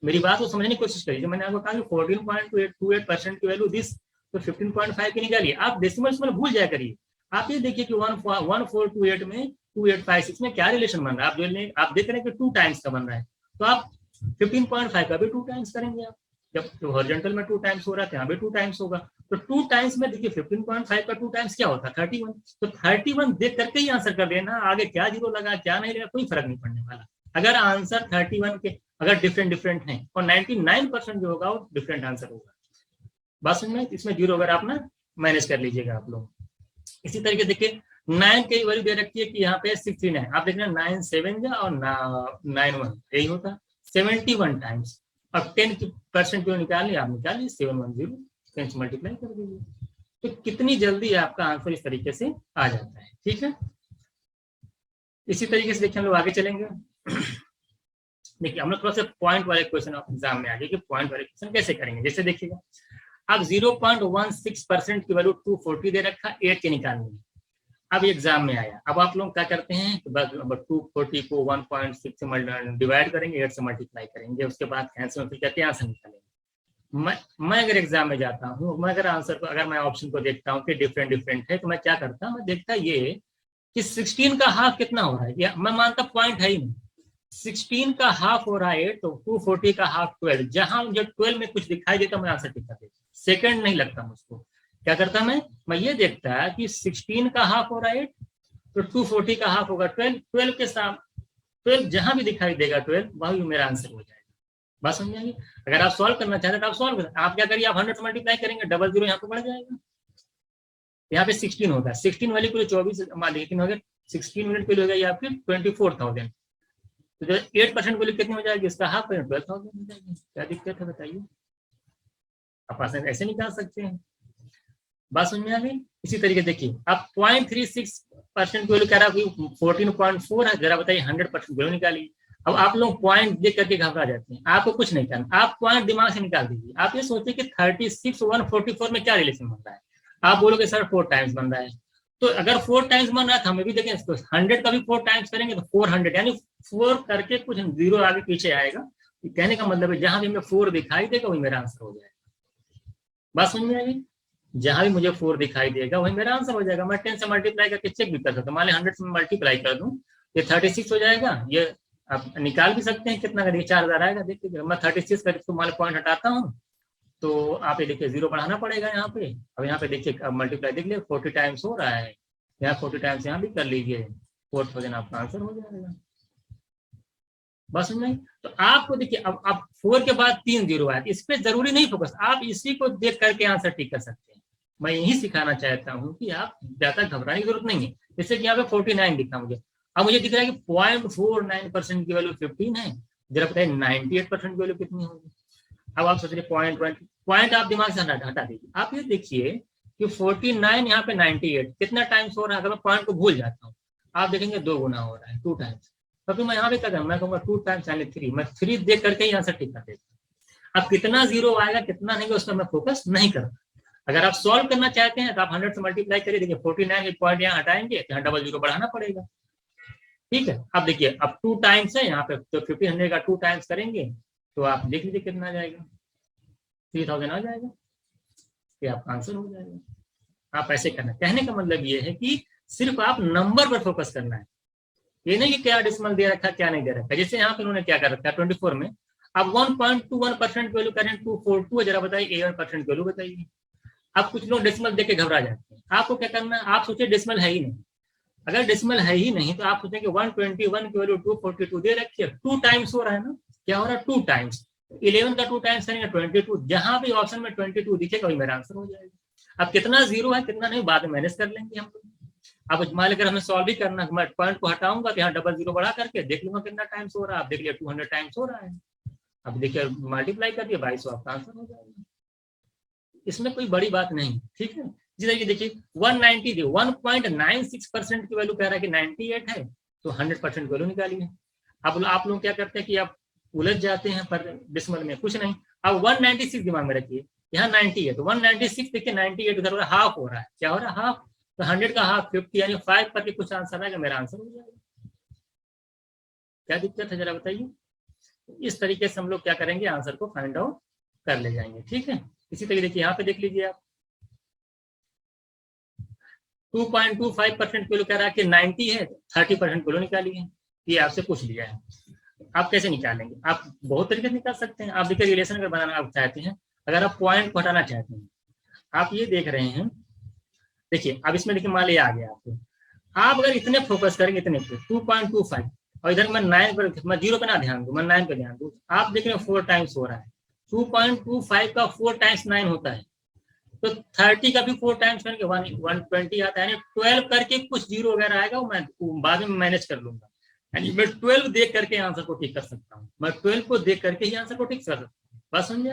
मेरी बात को समझने की कोशिश करिए। मैंने आपको कहा कि 14.28% की वैल्यू दिस, तो 15.5 की निकालिए। आप डेसिमल भूल जाया करिए। आप ये देखिए कि 1428 में 2856 में क्या रिलेशन बन रहा है। आप देख रहे हैं कि 2 टाइम्स का बन रहा है, तो आप 15.5 का भी 2 टाइम्स करेंगे। आप जब हॉरिजॉन्टल में 2 टाइम्स हो रहा है, यहाँ भी 2 टाइम्स होगा। तो 2 टाइम्स में देखिए 15.5 का 2 टाइम्स क्या होता है? 31। तो 31 देख करके ही आंसर कर देना। आगे क्या जीरो लगा क्या नहीं लगा कोई फर्क नहीं पड़ने वाला। अगर आंसर 31 के अगर डिफरेंट है, और 99% जो होगा वो डिफरेंट आंसर होगा। बस इसमें जीरो अगर आप ना मैनेज कर लीजिएगा आप लोग। इसी तरीके देखिए 9 की वैल्यू दे रखी है कि यहाँ पे 69, आप देख रहे हैं 9 7 और 9 1, यही होता 71 टाइम्स। अब 10% जो निकालिए, आप निकालिए 710, 10 से मल्टीप्लाई कर दीजिए। तो कितनी जल्दी आपका आंसर इस तरीके से आ जाता है, ठीक है। इसी तरीके से देखिए हम लोग आगे चलेंगे। देखिए हम लोग थोड़ा सा पॉइंट वाले क्वेश्चन एग्जाम में आगे कि पॉइंट वाले क्वेश्चन कैसे करेंगे। जैसे देखिएगा अब 0.16% की वैल्यू 240 दे रखा 8 के निकालने में। अब एग्जाम में आया, अब आप लोग क्या करते हैं कि बस 240 को 1.6 से डिवाइड करेंगे, 8 से मल्टीप्लाई करेंगे, उसके बाद कैंसिल करके यहाँ से निकालेंगे। मैं अगर एग्जाम में जाता हूँ, मैं अगर आंसर को, अगर मैं ऑप्शन को देखता हूँ कि डिफरेंट है, तो मैं क्या करता हूँ, मैं देखता ये कि 16 का हाफ कितना हो रहा है। या मैं मानता पॉइंट है ही नहीं, 16 का हाफ हो रहा है तो 240 का हाफ 12। जहां मुझे 12 में कुछ दिखाई देता मैं आंसर टिक कर देता, सेकंड नहीं लगता मुझको। क्या करता मैं ये देखता कि 16 का हाफ हो रहा है तो 240 का हाफ होगा 12, 12 के साथ 12 जहां भी दिखाई देगा 12 वही मेरा आंसर हो जाएगा। बात समझेंगे? अगर आप सॉल्व करना चाहते हैं तो आप सॉल्व करें। आप क्या करिए, आप 100 से मल्टीप्लाई करेंगे, डबल जीरो यहाँ पे बढ़ जाएगा। यहाँ पे 16 होगा, 16 वाली को 24 मान लीजिए, हो गया 16 मिनट के लिए हो गया आपकी 24,000। तो जो 8% वैल्यू कितनी हो जाएगी, इसका हाफ 12,000 हो जाएगी। क्या दिक्कत है बताइए? आप ऐसे निकाल सकते हैं। बात समझ में आ गई? इसी तरीके देखिए अब 0.36% की वैल्यू कह रहा है 14.4 है, जरा बताइए 100% वैल्यू निकालिए। अब आप लोग पॉइंट देख करके घबरा जाते हैं, आपको कुछ नहीं करना, आप पॉइंट दिमाग से निकाल दीजिए। आप ये सोचिए कि 36 144 में क्या रिलेशन बन रहा है। आप बोलोगे सर 4 टाइम्स बन रहा है, तो अगर 4 टाइम्स बन रहा है तो हमें भी देखें, 100 का भी 4 टाइम्स करेंगे तो 400, यानी 4 करके कुछ जीरो आगे पीछे आएगा। कहने का मतलब है जहां भी हमें 4 दिखाई देगा वही मेरा आंसर हो जाएगा। बात समझ में आएगी? जहां भी मुझे 4 दिखाई देगा वही मेरा आंसर हो जाएगा। मैं 10 से मल्टीप्लाई करके चेक भी कर सकता हूँ। मान ली 100 से मल्टीप्लाई कर दूं, ये 36 हो जाएगा। ये आप निकाल भी सकते हैं कितना करिए, 4000 आएगा। देखिए मैं 36 करके मान पॉइंट हटाता हूँ तो आप ये देखिए जीरो बढ़ाना पड़ेगा यहाँ पे। अब यहाँ पे देखिए अब मल्टीप्लाई देख लीजिए 40 टाइम्स हो रहा है, यहाँ 40 टाइम्स यहाँ भी कर लीजिए, 4000 आपका आंसर हो जाएगा। बस नहीं तो आपको देखिए अब 4 के बाद 3 जीरो आया, इस पे जरूरी नहीं फोकस, आप इसी को देख करके आंसर टिक कर सकते हैं। मैं यही सिखाना चाहता हूँ कि आप ज्यादा घबराने की जरूरत नहीं है। जैसे कि यहाँ पे 49 दिखा मुझे, अब मुझे दिख रहा है कि 0.49% की वैल्यू 15 है, जरा बताइए 98% की वैल्यू कितनी होगी। अब आप सोच रहे पॉइंट आप दिमाग से हटा दीजिए। आप ये देखिए कि 49 यहाँ पे 98 कितना टाइम्स हो रहा है। अगर मैं पॉइंट को भूल जाता हूँ, आप देखेंगे 2 गुना हो रहा है, 2 टाइम्स। तो फिर मैं यहाँ पे क्या करूँ, मैं कहूँगा 2 टाइम्स यानी 3, मैं 3 देख करके ही आंसर टिक कर देता। अब कितना जीरो आएगा कितना नहीं, उस पर मैं फोकस नहीं करता। अगर आप सॉल्व करना चाहते हैं तो आप 100 से मल्टीप्लाई करिए, देखिए 49 के पॉइंट यहाँ हटाएंगे तो यहाँ डबल जीरो बढ़ाना पड़ेगा। ठीक है, अब देखिए अब 2 टाइम्स है यहाँ पे, तो 1500 का 2 टाइम्स करेंगे तो आप देख लीजिए कितना आ जाएगा, 3000 आ जाएगा, ये आपका आंसर हो जाएगा। आप ऐसे करना, कहने का मतलब ये है कि सिर्फ आप नंबर पर फोकस करना है, ये नहीं कि क्या डिसिमल दे रखा क्या नहीं दे रखा। जैसे यहाँ पे उन्होंने क्या कर रखा है 24 में, अब 1.21% वैल्यू करें 242, जरा बताइए 1% वैल्यू बताइए। अब कुछ लोग डेसिमल देख के घबरा जाते हैं। आपको क्या करना है, आप सोचिए डेसिमल है ही नहीं। अगर डेसिमल है ही नहीं तो आप सोचेंगे 121 की वैल्यू 242 दे रखी है, 2 टाइम्स हो रहा है ना, क्या हो रहा है 2 टाइम्स। 11 का 2 टाइम्स करेंगे 22, जहां भी ऑप्शन में 22 दिखेगा वही मेरा आंसर हो जाएगा। अब कितना जीरो है कितना नहीं बाद में मैनेज कर लेंगे हम लोग। अब मान लेकर हमें सॉल्व भी करना, मैं पॉइंट को हटाऊंगा तो यहाँ डबल जीरो बढ़ा करके देख लूंगा कितना टाइम्स हो रहा है। आप देख लिया 200 टाइम्स हो रहा है। अब देखिए मल्टीप्लाई कर दिया 2200, आपका आंसर हो जाएगा। इसमें कोई बड़ी बात नहीं, ठीक है। जिस तरीके देखिए 190 दी 1.96% की वैल्यू कह रहा है कि 98 है, तो 100% वैल्यू निकालिए। अब आप लोग क्या करते हैं कि आप उलझ जाते हैं पर डेसिमल में कुछ नहीं। अब 196 दिमाग में रखिए, यहाँ 90 है तो 196 देखिए 98 उधर हाफ हो रहा है, क्या हो रहा है हाफ, तो 100 का हाफ 50 यानी 5 करके कुछ आंसर आएगा, मेरा आंसर हो जाएगा। क्या दिक्कत है जरा बताइए। इस तरीके से हम लोग क्या करेंगे, आंसर को फाइंड आउट कर ले जाएंगे, ठीक है। इसी तरीके देखिए यहाँ पे देख लीजिए आप 2.25% किलो कह रहा है कि 90 है, 30% किलो निकालिए, ये आपसे पूछ लिया है। आप कैसे निकालेंगे, आप बहुत तरीके से निकाल सकते हैं। आप देखिए रिलेशन अगर बनाना आप चाहते हैं, अगर आप पॉइंट को हटाना चाहते हैं, आप ये देख रहे हैं, देखिए अब इसमें देखिए मान लिया आ गया आपको। आप अगर इतने फोकस करेंगे इतने पे 2.25 और इधर मैं 9 पर, मैं 0 पे ना ध्यान दूं, मैं 9 पे ध्यान दूं, आप देख रहे हैं 4 टाइम्स हो रहा है। 2.25 का 4 टाइम्स 9 होता है, तो 30 का भी 4 टाइम्स करेंगे 120 आता है। 12 करके कुछ जीरो वगैरह आएगा, मैं बाद में मैनेज कर लूंगा। यानी मैं 12 देख करके आंसर को ठीक कर सकता हूँ, मैं 12 को देख करके ही आंसर को ठीक कर सकता हूँ। बस समझिए,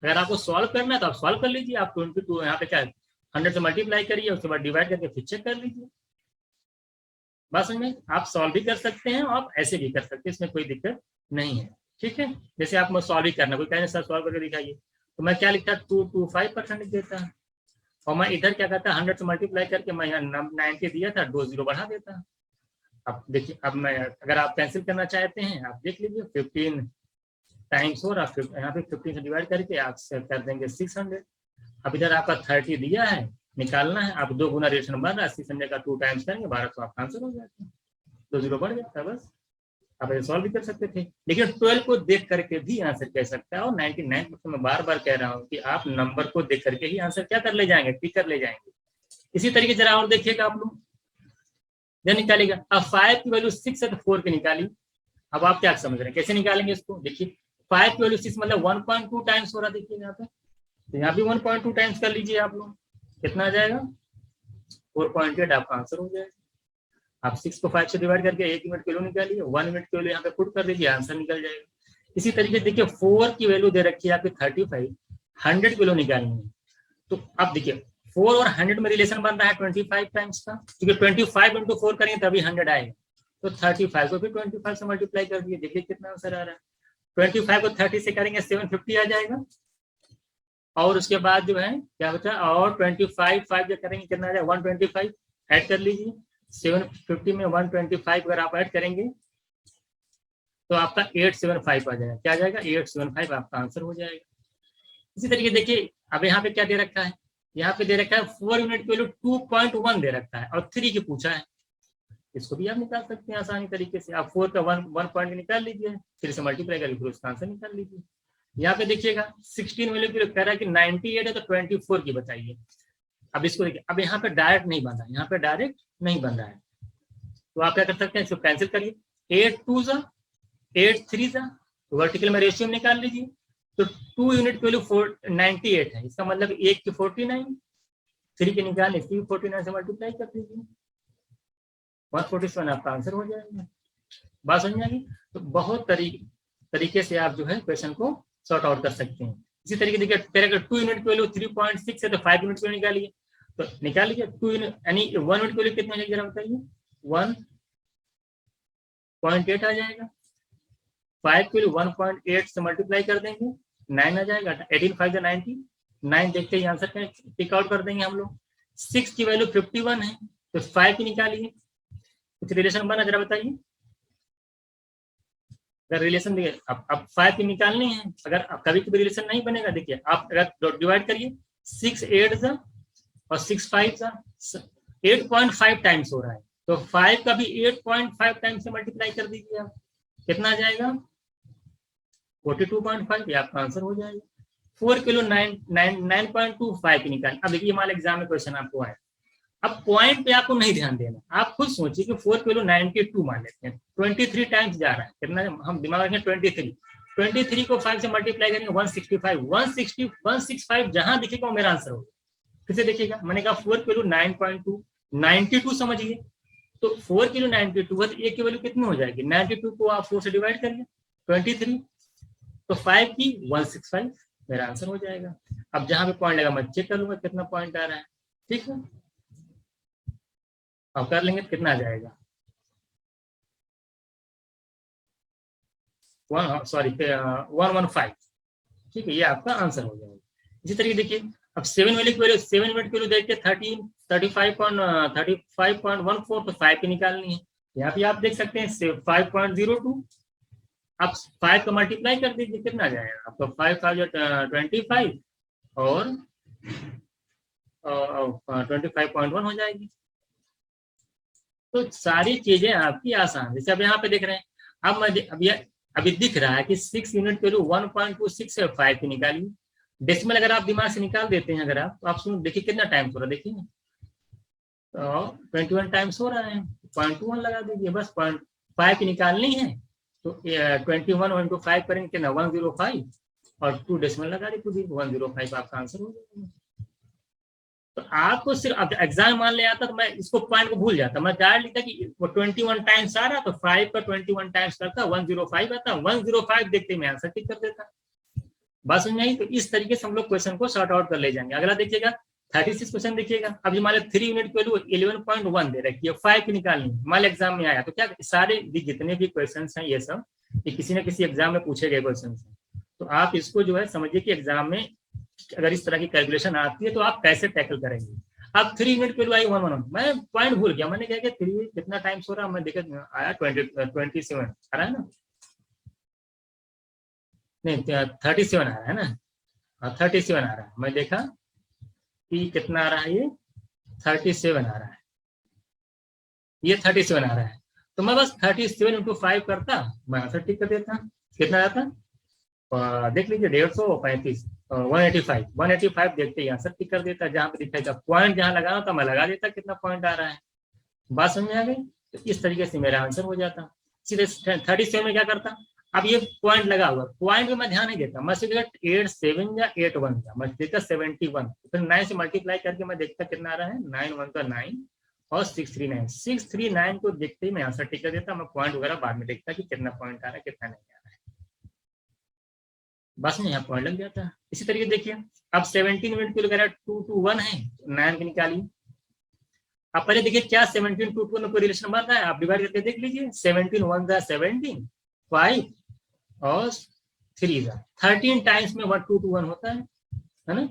अगर आपको सॉल्व करना है तो आप सॉल्व कर लीजिए। आप 22 यहाँ पे क्या 100 से मल्टीप्लाई करिए, उसके बाद डिवाइड करके फिर चेक कर लीजिए। बस समझ, आप सॉल्व भी कर सकते हैं आप ऐसे भी कर सकते हैं, इसमें कोई दिक्कत नहीं है, ठीक है। जैसे आप सॉल्व ही करना, कोई कहने सर सॉल्व करके दिखाइए, तो मैं क्या लिखता 225% लिख देता, और मैं इधर क्या करता 100 से मल्टीप्लाई करके मैं यहाँ 90 दिया था, 2 जीरो बढ़ा देता। अब देखिए अब मैं, अगर आप कैंसिल करना चाहते हैं आप देख लीजिए 15 टाइम्स हो रहा, यहाँ पे 15 से डिवाइड करके आप कर देंगे 600। अब इधर आपका 30 दिया है, निकालना है, आप 2 गुना रिलेशन बन रहा है, 600 का 2 टाइम्स करेंगे 1200, आपका आंसर हो जाता है, 2 जीरो बढ़ जाता है। बस आप ऐसे सॉल्व भी कर सकते थे, लेकिन 12 को देख करके भी आंसर कह सकता है। और 99% में बार बार कह रहा हूँ कि आप नंबर को देख करके ही आंसर क्या कर ले जाएंगे, टिक कर ले जाएंगे। इसी तरीके जरा और देखिएगा आप लोग, जब निकालेगा अब 5 की वैल्यू 6 है तो 4 की निकाली। अब आप क्या समझ रहे हैं कैसे निकालेंगे इसको, देखिए 5 की वैल्यू 6 मतलब 1.2 टाइम्स हो रहा है, देखिए यहाँ पे, तो यहाँ भी 1.2 टाइम्स कर लीजिए आप लोग, कितना आ जाएगा 4.8, आपका आंसर हो जाएगा। आप 6 को 5 से डिवाइड करके 1 यूनिट किलो निकालिए, 1 यूनिट किलो यहाँ पे पुट कर दीजिए, आंसर निकल जाएगा। इसी तरीके देखिए 4 की वैल्यू दे रखी है आपकी 35, 100 किलो निकालनी है, तो अब देखिए 4 और 100 में रिलेशन बन रहा है 25 टाइम्स का, क्योंकि 25 इंटू 4 करेंगे तभी 100 आएगा, तो 35 को भी 25 से मल्टीप्लाई कर दिए, देखिए कितना आंसर आ रहा है। 25 को 30 से करेंगे 750 आ जाएगा, और उसके बाद जो है क्या बचा, और 25 5 जो करेंगे कितना आ जाएगा 125, ऐड कर लीजिए 750 में 125 अगर आप ऐड करेंगे तो आपका 875 आ जाएगा, क्या आ जाएगा 875, आपका आंसर हो जाएगा। इसी तरीके देखिए अब यहाँ पे क्या दे रखा है, यहाँ पे दे रखा है 4 यूनिट की वैल्यू 2.1 दे रखा है और 3 की पूछा है, इसको भी आप निकाल सकते हैं आसानी तरीके से। आप 4 का 1 पॉइंट निकाल लीजिए, फिर से मल्टीप्लाई करके फिर उसका आंसर निकाल लीजिए। यहाँ पे देखिएगा 16 वैल्यू की कह रहा है कि 98 है तो 24 की बताइए। अब इसको देखिए, अब यहाँ पे डायरेक्ट नहीं बन रहा है, यहाँ पे डायरेक्ट नहीं बन रहा है, तो आप क्या कर सकते हैं इसको कैंसिल करिए, 8 2 जा 8 3 जा, वर्टिकल में रेशियो निकाल लीजिए, तो 2 यूनिट की वैल्यू 98 है, इसका मतलब 1 की 49 3 की निकालनी, 349 से मल्टीप्लाई कर दीजिए, 147 आपका आंसर हो जाएगा। बात समझ में आ गई? तो बहुत तरीके से आप जो है क्वेश्चन को सॉर्ट आउट कर सकते हैं। इसी तरीके देखिए, तेरे अगर 2 यूनिट की वैल्यू 3.6 है तो 5 यूनिट की वैल्यू निकालिए, तो निकाल लीजिए 2 यूनिट यानी 1 यूनिट की वैल्यू कितनी हो जाएगी जरा बताइए, 1.8 आ जाएगा। 5 की वैल्यू 1.8 से मल्टीप्लाई कर देंगे, 9 आ जाएगा, 18 5 90, 9 देखते ही आंसर टिक आउट कर देंगे हम लोग। 6 की वैल्यू 51 है तो 5 की निकालिए, कुछ रिलेशन बना जरा बताइए। अगर रिलेशन देखिए अब 5 की निकालनी है, अगर कभी कभी रिलेशन नहीं बनेगा, देखिए आप अगर डिवाइड करिए 6 8 और 6 5 8.5 टाइम्स हो रहा है, तो 5 का भी 8.5 टाइम्स से मल्टीप्लाई कर दीजिए आप, कितना आ जाएगा 42.5, ये आपका आंसर हो जाएगा। 4 किलो 9.25 की निकाल। अब देखिए हमारे एग्जाम में क्वेश्चन आपको आया, अब पॉइंट पे आपको नहीं ध्यान देना, आप खुद सोचिए कि 4 किलो 92 मान लेते हैं, 23 टाइम्स जा रहा है, कितना हम दिमाग रखें 23 को 5 से मल्टीप्लाई करेंगे 165 जहां दिखेगा वो मेरा आंसर होगा। फिर से देखिएगा, मैंने कहा 4 किलो 9.2 92 समझिए, तो 4 किलो 92 है तो ए की वैल्यू कितनी हो जाएगी, 92 को आप 4 से डिवाइड करिए 23, तो 5 की 165 मेरा आंसर हो जाएगा। अब जहां पे पॉइंट लगा मैं चेक कर लूंगा कितना पॉइंट आ रहा है, ठीक है, अब कर लेंगे कितना आ जाएगा 115, ठीक है, ये आपका आंसर हो जाएगा। इसी तरीके देखिए, अब 7 वैल्यू की वैल्यू 7 यूनिट की वैल्यू देखिए 35.14, तो 5 की निकालनी है, यहाँ पे आप देख सकते हैं 5.02, आप 5 का मल्टीप्लाई कर दीजिए, कितना आ जाएगा आपका 5,025 और 25.1 हो जाएगी। तो सारी चीजें आपकी आसान, जैसे अब यहाँ पे देख रहे हैं, अब मैं अभी दिख रहा है कि 6 यूनिट के लिए 1.26 है, 5 की निकालिए। डेसिमल अगर आप दिमाग से निकाल देते हैं, अगर आप तो आप सुन देखिए कितना टाइम्स हो रहा है, देखिए तो 21 टाइम्स हो रहा है, 0.21 लगा दीजिए, बस 0.5 की निकालनी है, तो 21 into 5 करेंगे कितना 105 और 2 डेसिमल लगा दीजिए 105 आपका आंसर हो जाएगा। तो आपको सिर्फ एग्जाम मान ले आता तो मैं इसको पॉइंट को भूल जाता, मैं डायरेक्ट लिखता कि वो 21 टाइम्स आ रहा तो 5 का 21 टाइम्स करता 105 आता, 105 देखते मैं आंसर टिक कर देता। बात समझ आई? तो इस तरीके से हम लोग क्वेश्चन को सॉर्ट आउट कर ले जाएंगे। अगला देखिएगा 36 क्वेश्चन देखिएगा, अब हमारे 3 यूनिट की वैल्यू 11.1 दे रखी है, 5 की निकालनी हमारे एग्जाम में आया, तो क्या सारे जितने भी क्वेश्चन हैं ये सब ये किसी न किसी एग्जाम में पूछे गए क्वेश्चन हैं, तो आप इसको जो है समझिए कि एग्जाम में अगर इस तरह की कैलकुलेशन आती है तो आप कैसे टैकल करेंगे। अब 3 यूनिट के लिए आई 111, मैं पॉइंट भूल गया, मैंने क्या 3 कितना टाइम्स हो रहा है, मैं देखा आया 27 आ रहा है ना, नहीं 37 आ रहा है ना, 37 आ रहा है, मैं देखा कि कितना आ रहा है, ये 37 आ रहा है, ये 37 आ रहा है, तो मैं बस 37 into 5 करता, मैं आंसर ठीक कर देता, कितना आता देख लीजिए 135 185 देखते ही आंसर टिक कर देता, जहां पे दिखाएगा पॉइंट जहां लगाना था मैं लगा देता कितना पॉइंट आ रहा है। बात समझ में आ गई? तो इस तरीके से मेरा आंसर हो जाता। सीधे 37 में क्या करता, अब ये पॉइंट लगा हुआ, पॉइंट में मैं ध्यान नहीं देता, मैं सीधे 87 या 81 का मैं देता 71, फिर 9 से मल्टीप्लाई करके मैं देखता कितना आ रहा है, 9 1 का 9 और 639 को देखते ही मैं आंसर टिक कर देता, मैं पॉइंट वगैरह बाद में देखता कि कितना पॉइंट आ रहा है कितना नहीं आ रहा है, बस में यहाँ पॉइंट लग जाता है। इसी तरीके देखिए अब 17 मिनट की वगैरह 2 to 1 है, 9 की निकालिए। अब पहले देखिए क्या 17 to 2 में कोई रिलेशन बन रहा है, आप डिवाइड करके देख लीजिए, 17 1 जा 17 5 और 3 जा 13 टाइम्स में 1 2 to 1 होता है ना।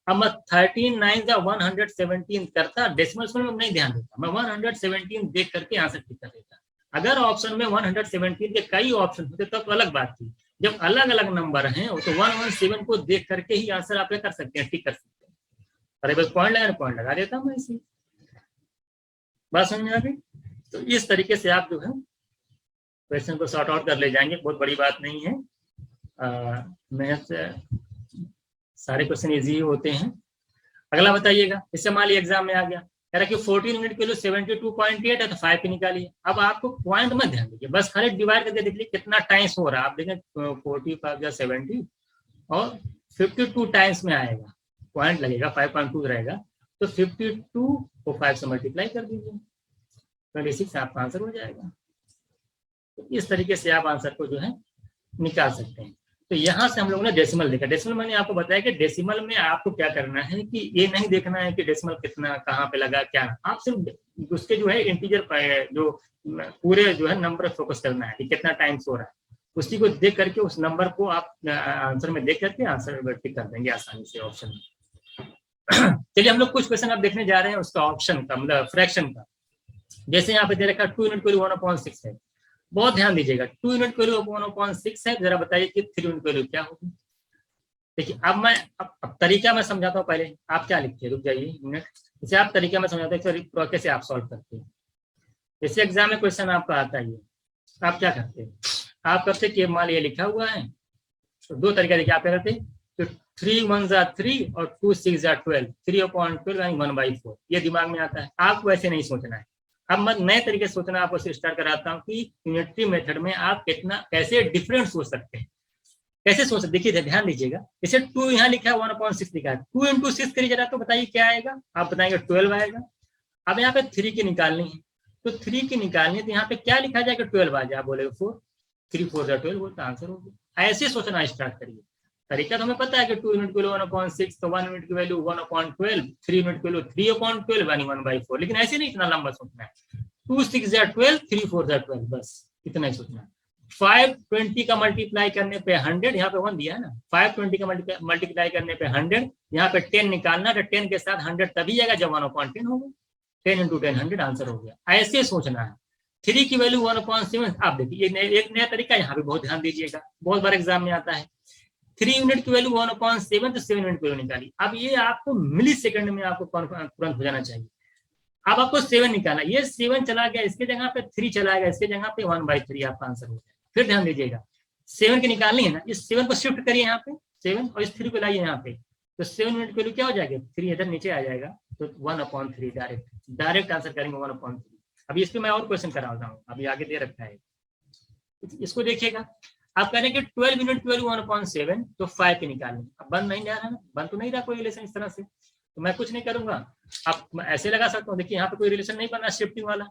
अब मैं 13 9 जा 117 करता, डेसिमल्स में नहीं ध्यान देता, मैं 117 देख करके आंसर टिक कर देता। अगर ऑप्शन में 117 के कई ऑप्शन होते तब तो अलग बात थी, जब अलग अलग नंबर हैं तो 117 को देख करके ही आंसर आप कर सकते हैं, टिक कर सकते हैं। अरे बस पॉइंट लगा देता हूँ मैं इसी, बात समझ में आ गई? तो इस तरीके से आप जो है क्वेश्चन को सॉर्ट आउट कर ले जाएंगे, बहुत बड़ी बात नहीं है, मैथ सारे क्वेश्चन इजी ही होते हैं। अगला बताइएगा, इससे मान लिया एग्जाम में आ गया, कह रहा कि 14 यूनिट के लिए 72.8 है तो 5 की निकालिए। अब आपको पॉइंट में ध्यान दीजिए, बस खाली डिवाइड करके देख लीजिए कितना टाइम्स हो रहा है, आप देखें 45 या 70 और 52 टाइम्स में आएगा, पॉइंट लगेगा 5.2 रहेगा, तो 52 को 5 से मल्टीप्लाई कर दीजिए, 26 आपका आंसर हो जाएगा। तो इस तरीके से आप आंसर को जो है निकाल सकते हैं। तो यहाँ से हम लोगों ने डेसिमल देखा। डेसिमल मैंने आपको बताया कि डेसिमल में आपको क्या करना है कि ये नहीं देखना है कि डेसिमल कितना कहाँ पे लगा क्या, आप सिर्फ उसके जो है इंटीजर जो पूरे जो है नंबर फोकस करना है कि कितना टाइम्स हो रहा है, उसी को देख करके उस नंबर को आप आंसर में देख करके आंसर टिक कर देंगे आसानी से ऑप्शन में। चलिए हम लोग कुछ क्वेश्चन आप देखने जा रहे हैं उसका ऑप्शन का, मतलब फ्रैक्शन का। जैसे यहाँ पे दे रखा 2 यूनिट वैल्यू 1/6 है, बहुत ध्यान दीजिएगा। 2 यूनिट वैल्यू 1/6 है, जरा बताइए कि 3 यूनिट वैल्यू क्या होगी। देखिए अब मैं अब तरीका मैं समझाता हूँ, पहले आप क्या लिखते हैं, रुक जाइए मिनट, इसे आप तरीका में समझाते हैं कैसे आप सॉल्व करते हैं। जैसे एग्जाम में क्वेश्चन आपका आता है, आप क्या करते हैं, आप करते कि मान ये लिखा हुआ है, तो दो तरीका देखिए आप क्या करते हैं, तो 3 1 3 और 2 6 12, 3/12 यानी 1/4, ये दिमाग में आता है। आपको ऐसे नहीं सोचना है। अब मैं नए तरीके से सोचना आपको स्टार्ट कराता हूँ कि यूनिटरी मेथड में आप कितना कैसे डिफरेंट सोच सकते हैं, कैसे सोच सकते। देखिए ध्यान दीजिएगा, जैसे 2 यहाँ लिखा है, 1/6 लिखा है, 2 × 6 करिए जरा, तो बताइए क्या आएगा, आप बताएंगे 12 आएगा। अब यहाँ पे 3 की निकालनी है, तो 3 की निकालनी है, तो यहाँ पे क्या लिखा जाएगा, 12 आ जाए, आप बोलेगे 4, 3 4 12 बोलता आंसर हो गया। ऐसे सोचना स्टार्ट करिए। तरीका तो हमें पता है कि 2 यूनिट की वैल्यू 1/6, तो 1 यूनिट की वैल्यू 1/12, 3 यूनिट की वैल्यू 3/12 यानी 1/4, लेकिन ऐसे नहीं इतना लंबा सोचना है। 2 6 12, 3 4 12, बस इतना ही सोचना है। 520 का मल्टीप्लाई करने पे 100, यहाँ पे 1 दिया है ना, 520 का मल्टीप्लाई करने पे 100, यहाँ पे 10 निकालना, तो 10 के साथ 100 तभी आएगा जब 1/10 होगा, 10 × 10 100 आंसर हो गया। ऐसे सोचना है। 3 की वैल्यू 1/7, आप देखिए एक नया तरीका, यहाँ पे बहुत ध्यान दीजिएगा, बहुत बार एग्जाम में आता है। 3 यूनिट की वैल्यू 1/7, तो 7 यूनिट की वैल्यू निकाली। अब ये आपको मिली सेकंड में आपको तुरंत हो जाना चाहिए। अब आपको 7 निकालना, ये 7 चला गया, इसके जगह पे 3 चला गया, इसके जगह पे 1/3 आपका आंसर हो जाएगा। फिर ध्यान दीजिएगा, 7 की निकालनी है ना, इस 7 को शिफ्ट करिए यहाँ पे 7, और इस 3 को लाइए यहाँ पे, तो 7 यूनिट की वैल्यू क्या हो जाएगा, 3 इधर नीचे आ जाएगा, तो 1/3 डायरेक्ट आंसर करेंगे 1/3। अभी इस पे मैं और क्वेश्चन कराता हूँ, अभी आगे दे रखा है, इसको देखिएगा। आप कह रहे हैं कि 12 यूनिट की वैल्यू 1/7, तो 5 की निकालनी। अब बन नहीं जा रहा ना, बन तो नहीं रहा कोई रिलेशन इस तरह से, तो मैं कुछ नहीं करूंगा। अब ऐसे लगा सकता हूँ, देखिए यहाँ पे कोई रिलेशन नहीं बना शिफ्टिंग वाला,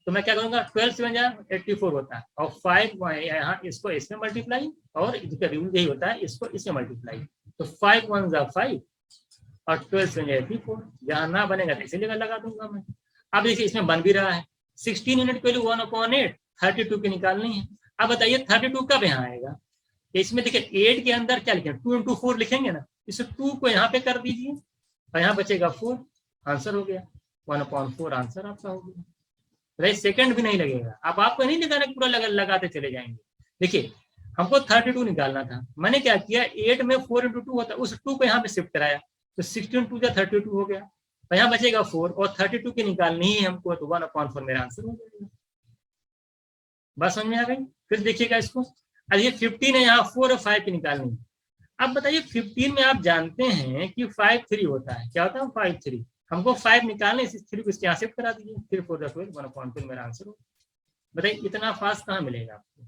तो मैं क्या करूंगा, 12 7 84 होता है, और 5 यहाँ इसको इसमें मल्टीप्लाई, और इसका रूल यही होता है, इसको इसमें मल्टीप्लाई, तो 5 1 5 और 12 7 84, जहाँ ना बनेगा तो इसी जगह लगा दूंगा मैं। अब देखिए इसमें बन भी रहा है। 16 यूनिट की वैल्यू 1/8, 32 की निकालनी है। अब बताइए 32 कब यहाँ आएगा, इसमें देखिए 8 के अंदर क्या लिखेंगे, 2 × 4 लिखेंगे ना, इस 2 को यहाँ पे कर दीजिए, और यहाँ बचेगा 4, आंसर हो गया 1/4, आंसर आपका हो गया। भाई सेकंड भी नहीं लगेगा। अब आपको नहीं लगाना, पूरा लगाते चले जाएंगे। देखिए हमको 32 निकालना था, मैंने क्या किया, 8 में 4 × 2 होता है, उस 2 को यहाँ पे शिफ्ट कराया, तो 16 2 32 हो गया, तो यहाँ बचेगा 4, और 32 की निकालनी ही हमको, तो 1/4 मेरा आंसर हो जाएगा। बस समझ में आ गई। फिर देखिएगा इसको, अब ये 15 है, यहाँ 4 और 5 की निकालनी है। अब बताइए 15 में आप जानते हैं कि 5 3 होता है, क्या होता है 5 3, हमको 5 निकालने, इस 3 को इसके यहाँ शिफ्ट करा दीजिए, फिर 4 12 1/4 मेरा आंसर हो। बताइए इतना फास्ट कहाँ मिलेगा आपको,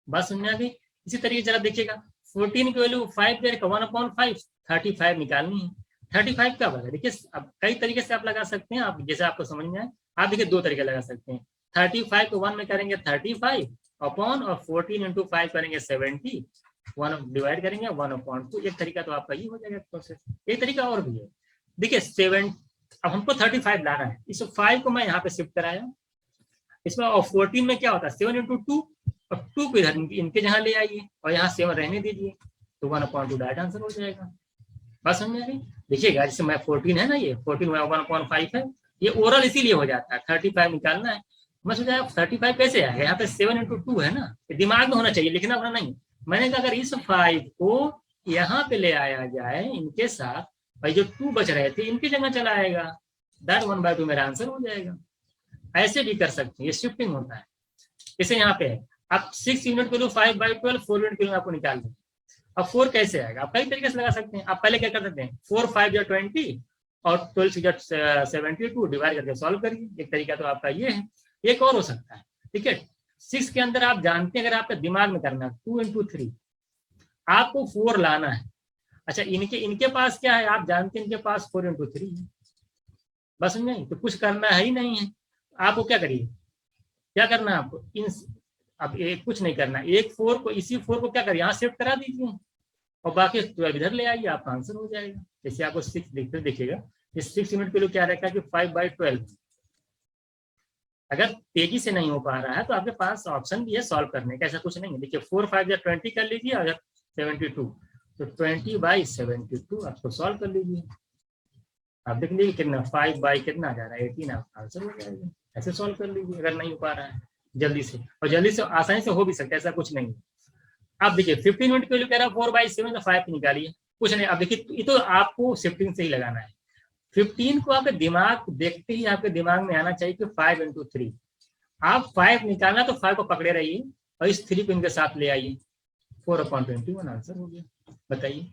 बस समझ में आ गई। इसी तरीके जरा देखिएगा, 14 की वैल्यू 5 दे रखा, 1/5, 35 निकालनी है। 35 कब आएगा, देखिए अब कई तरीके से आप लगा सकते हैं, आप जैसे आपको समझ में आए। आप देखिए दो तरीके लगा सकते हैं, 35 को 1 में करेंगे 35 अपॉन, और 14 × 5 करेंगे 70, 1 डिवाइड करेंगे 1/2। एक तरीका तो आपका ये हो जाएगा प्रोसेस। एक तरीका और भी है, देखिए 7, अब हमको 35 लाना है, इस 5 को मैं यहाँ पे शिफ्ट कराया, इसमें और 14 में क्या होता है 7 × 2, और 2 को इधर इनके जहाँ ले आइए, और यहाँ 7 रहने दीजिए, तो 1/2 डायरेक्ट आंसर हो जाएगा। बात समझ में आ गई। देखिएगा जैसे मैं 14 है ना, ये 14 1/5 है, ये ओरल इसीलिए हो जाता है, 35 निकालना है। मैं सोचा 35 कैसे आएगा, यहाँ पे 7 × 2 है ना, दिमाग में होना चाहिए, लिखना होना नहीं। मैंने कहा अगर इस 5 को यहाँ पे ले आया जाए इनके साथ, भाई जो 2 बच रहे थे इनकी जगह चला आएगा, दैट 1/2 मेरा आंसर हो जाएगा। ऐसे भी कर सकते हैं, ये शिफ्टिंग होता है। जैसे यहाँ पे है, आप 6 यूनिट के लिए 5/12, 4 यूनिट के लिए आपको निकाल दें। अब 4 कैसे आएगा, आप कई तरीके से लगा सकते हैं। आप पहले क्या कर सकते हैं, 4 5 या 20 और 12 6 72 डिवाइड करके सॉल्व करिए। एक तरीका तो आपका ये है, एक और हो सकता है। ठीक है, 6 के अंदर आप जानते हैं, अगर आपका दिमाग में करना है 2 × 3, आपको 4 लाना है, अच्छा इनके पास क्या है, आप जानते हैं इनके पास 4 × 3 है, बस नहीं तो कुछ करना है ही नहीं है। आपको क्या करिए, क्या करना है आपको, अब एक कुछ नहीं करना, एक 4 को, इसी 4 को क्या करिए, यहाँ शिफ्ट करा दीजिए और बाकी 12 इधर ले आइए, आपका आंसर हो जाएगा। जैसे आपको 6 देखिएगा, इस 6 यूनिट के लिए क्या रखा कि 5/12। अगर तेजी से नहीं हो पा रहा है तो आपके पास ऑप्शन भी है सॉल्व करने का, ऐसा कुछ नहीं है। देखिए 4 5 या 20 कर लीजिए, अगर 72 तो 20/72 आपको सॉल्व कर लीजिए। आप देख लीजिए कितना 5 बाई कितना आ जा रहा है 18, आपका आंसर हो जाएगा। ऐसे सॉल्व कर लीजिए अगर नहीं हो पा रहा है जल्दी से, और जल्दी से आसानी से हो भी सकता है, ऐसा कुछ नहीं है। अब देखिए 15 मिनट के लिए कह रहा है 4/7 तो 5 निकालिए, कुछ नहीं। अब देखिए ये तो आपको शिफ्टिंग से ही लगाना है। 15 को आपके दिमाग देखते ही आपके दिमाग में आना चाहिए कि 5 × 3, आप 5 निकालना तो 5 को पकड़े रहिए और इस 3 को इनके साथ ले आइए, 4/21 आंसर हो गया। बताइए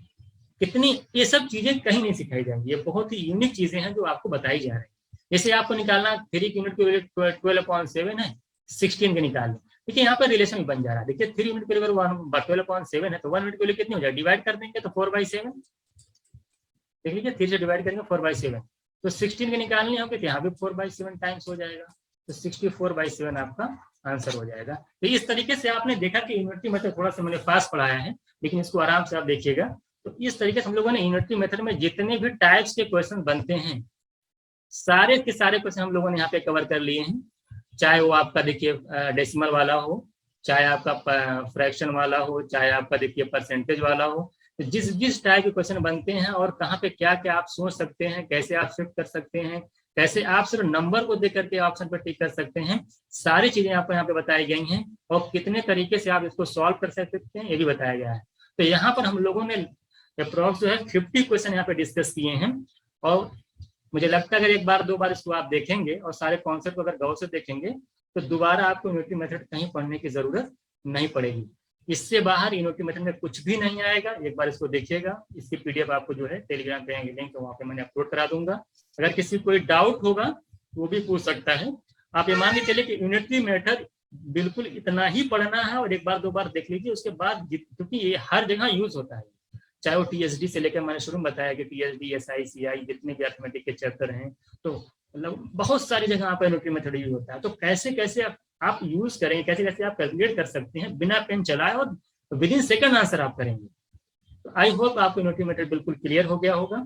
कितनी, ये सब चीजें कहीं नहीं सिखाई जाएंगी, ये बहुत ही यूनिक चीजें हैं जो आपको बताई जा रही है। जैसे आपको निकालना 3 यूनिट के लिए 12/7 है, 16 के निकाल लें। देखिए यहाँ पर रिलेशन बन जा रहा है। देखिए 3 यूनिट के लिए 12/7 है तो 1 यूनिट के लिए कितनी हो जाए, डिवाइड कर देंगे तो 4/7। देख लीजिए 3 से डिवाइड करेंगे 4/7, तो 16 के निकालने होंगे तो यहाँ भी 4/7 टाइम्स हो जाएगा, तो 64/7 आपका आंसर हो जाएगा। तो इस तरीके से आपने देखा कि यूनिटरी मेथड थोड़ा सा मैंने फास्ट पढ़ाया है, लेकिन इसको आराम से आप देखिएगा। तो इस तरीके से हम लोगों ने यूनिटरी मेथड में जितने भी टाइप्स के क्वेश्चन बनते हैं, सारे के सारे क्वेश्चन हम लोगों ने यहाँ पे कवर कर लिए हैं। चाहे वो आपका देखिए डेसिमल वाला हो, चाहे आपका फ्रैक्शन वाला हो, चाहे आपका देखिए परसेंटेज वाला हो, तो जिस टाइप के क्वेश्चन बनते हैं और कहाँ पे क्या क्या आप सोच सकते हैं, कैसे आप शिफ्ट कर सकते हैं, कैसे आप सिर्फ नंबर को देख करके ऑप्शन पर टिक कर सकते हैं, सारी चीजें आपको यहाँ पे बताई गई हैं। और कितने तरीके से आप इसको सॉल्व कर सकते हैं ये भी बताया गया है। तो यहाँ पर हम लोगों ने अप्रॉक्स जो है 50 क्वेश्चन यहाँ पे डिस्कस किए हैं। और मुझे लगता है अगर एक बार दो बार इसको आप देखेंगे और सारे कॉन्सेप्ट को अगर गौर से देखेंगे तो दोबारा आपको यूनिटरी मेथड कहीं पढ़ने की जरूरत नहीं पड़ेगी। इससे बाहर यूनिटरी मेथड में कुछ भी नहीं आएगा। एक बार इसको देखिएगा, इसकी पीडीएफ आपको जो है टेलीग्राम पे लिंक वहाँ पे मैंने अपलोड करा दूंगा। अगर किसी कोई डाउट होगा वो भी पूछ सकता है। आप ये मान के चलिए कि यूनिटरी मेथड बिल्कुल इतना ही पढ़ना है और एक बार दो बार देख लीजिए, उसके बाद क्योंकि ये हर जगह यूज होता है, चाहे वो टीएसडी से लेकर मैंने शुरू में बताया कि टीएसडी एसआई सीआई जितने भी अर्थमेटिक के चैप्टर हैं, तो मतलब बहुत सारी जगह आप यूनिटरी मेथड यूज होता है। तो कैसे कैसे आप यूज करेंगे, कैसे कैसे आप कैलकुलेट कर सकते हैं बिना पेन चलाए और विद इन सेकंड आंसर आप करेंगे। तो आई होप आपको यूनिटरी मेथड बिल्कुल क्लियर हो गया होगा।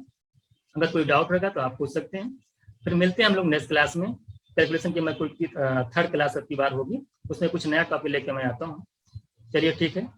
अगर कोई डाउट रहेगा तो आप पूछ सकते हैं। फिर मिलते हैं हम लोग नेक्स्ट क्लास में। कैलकुलेशन की मैं कोई 3rd क्लास अब की बार होगी, उसमें कुछ नया टॉपिक लेकर मैं आता हूँ। चलिए ठीक है।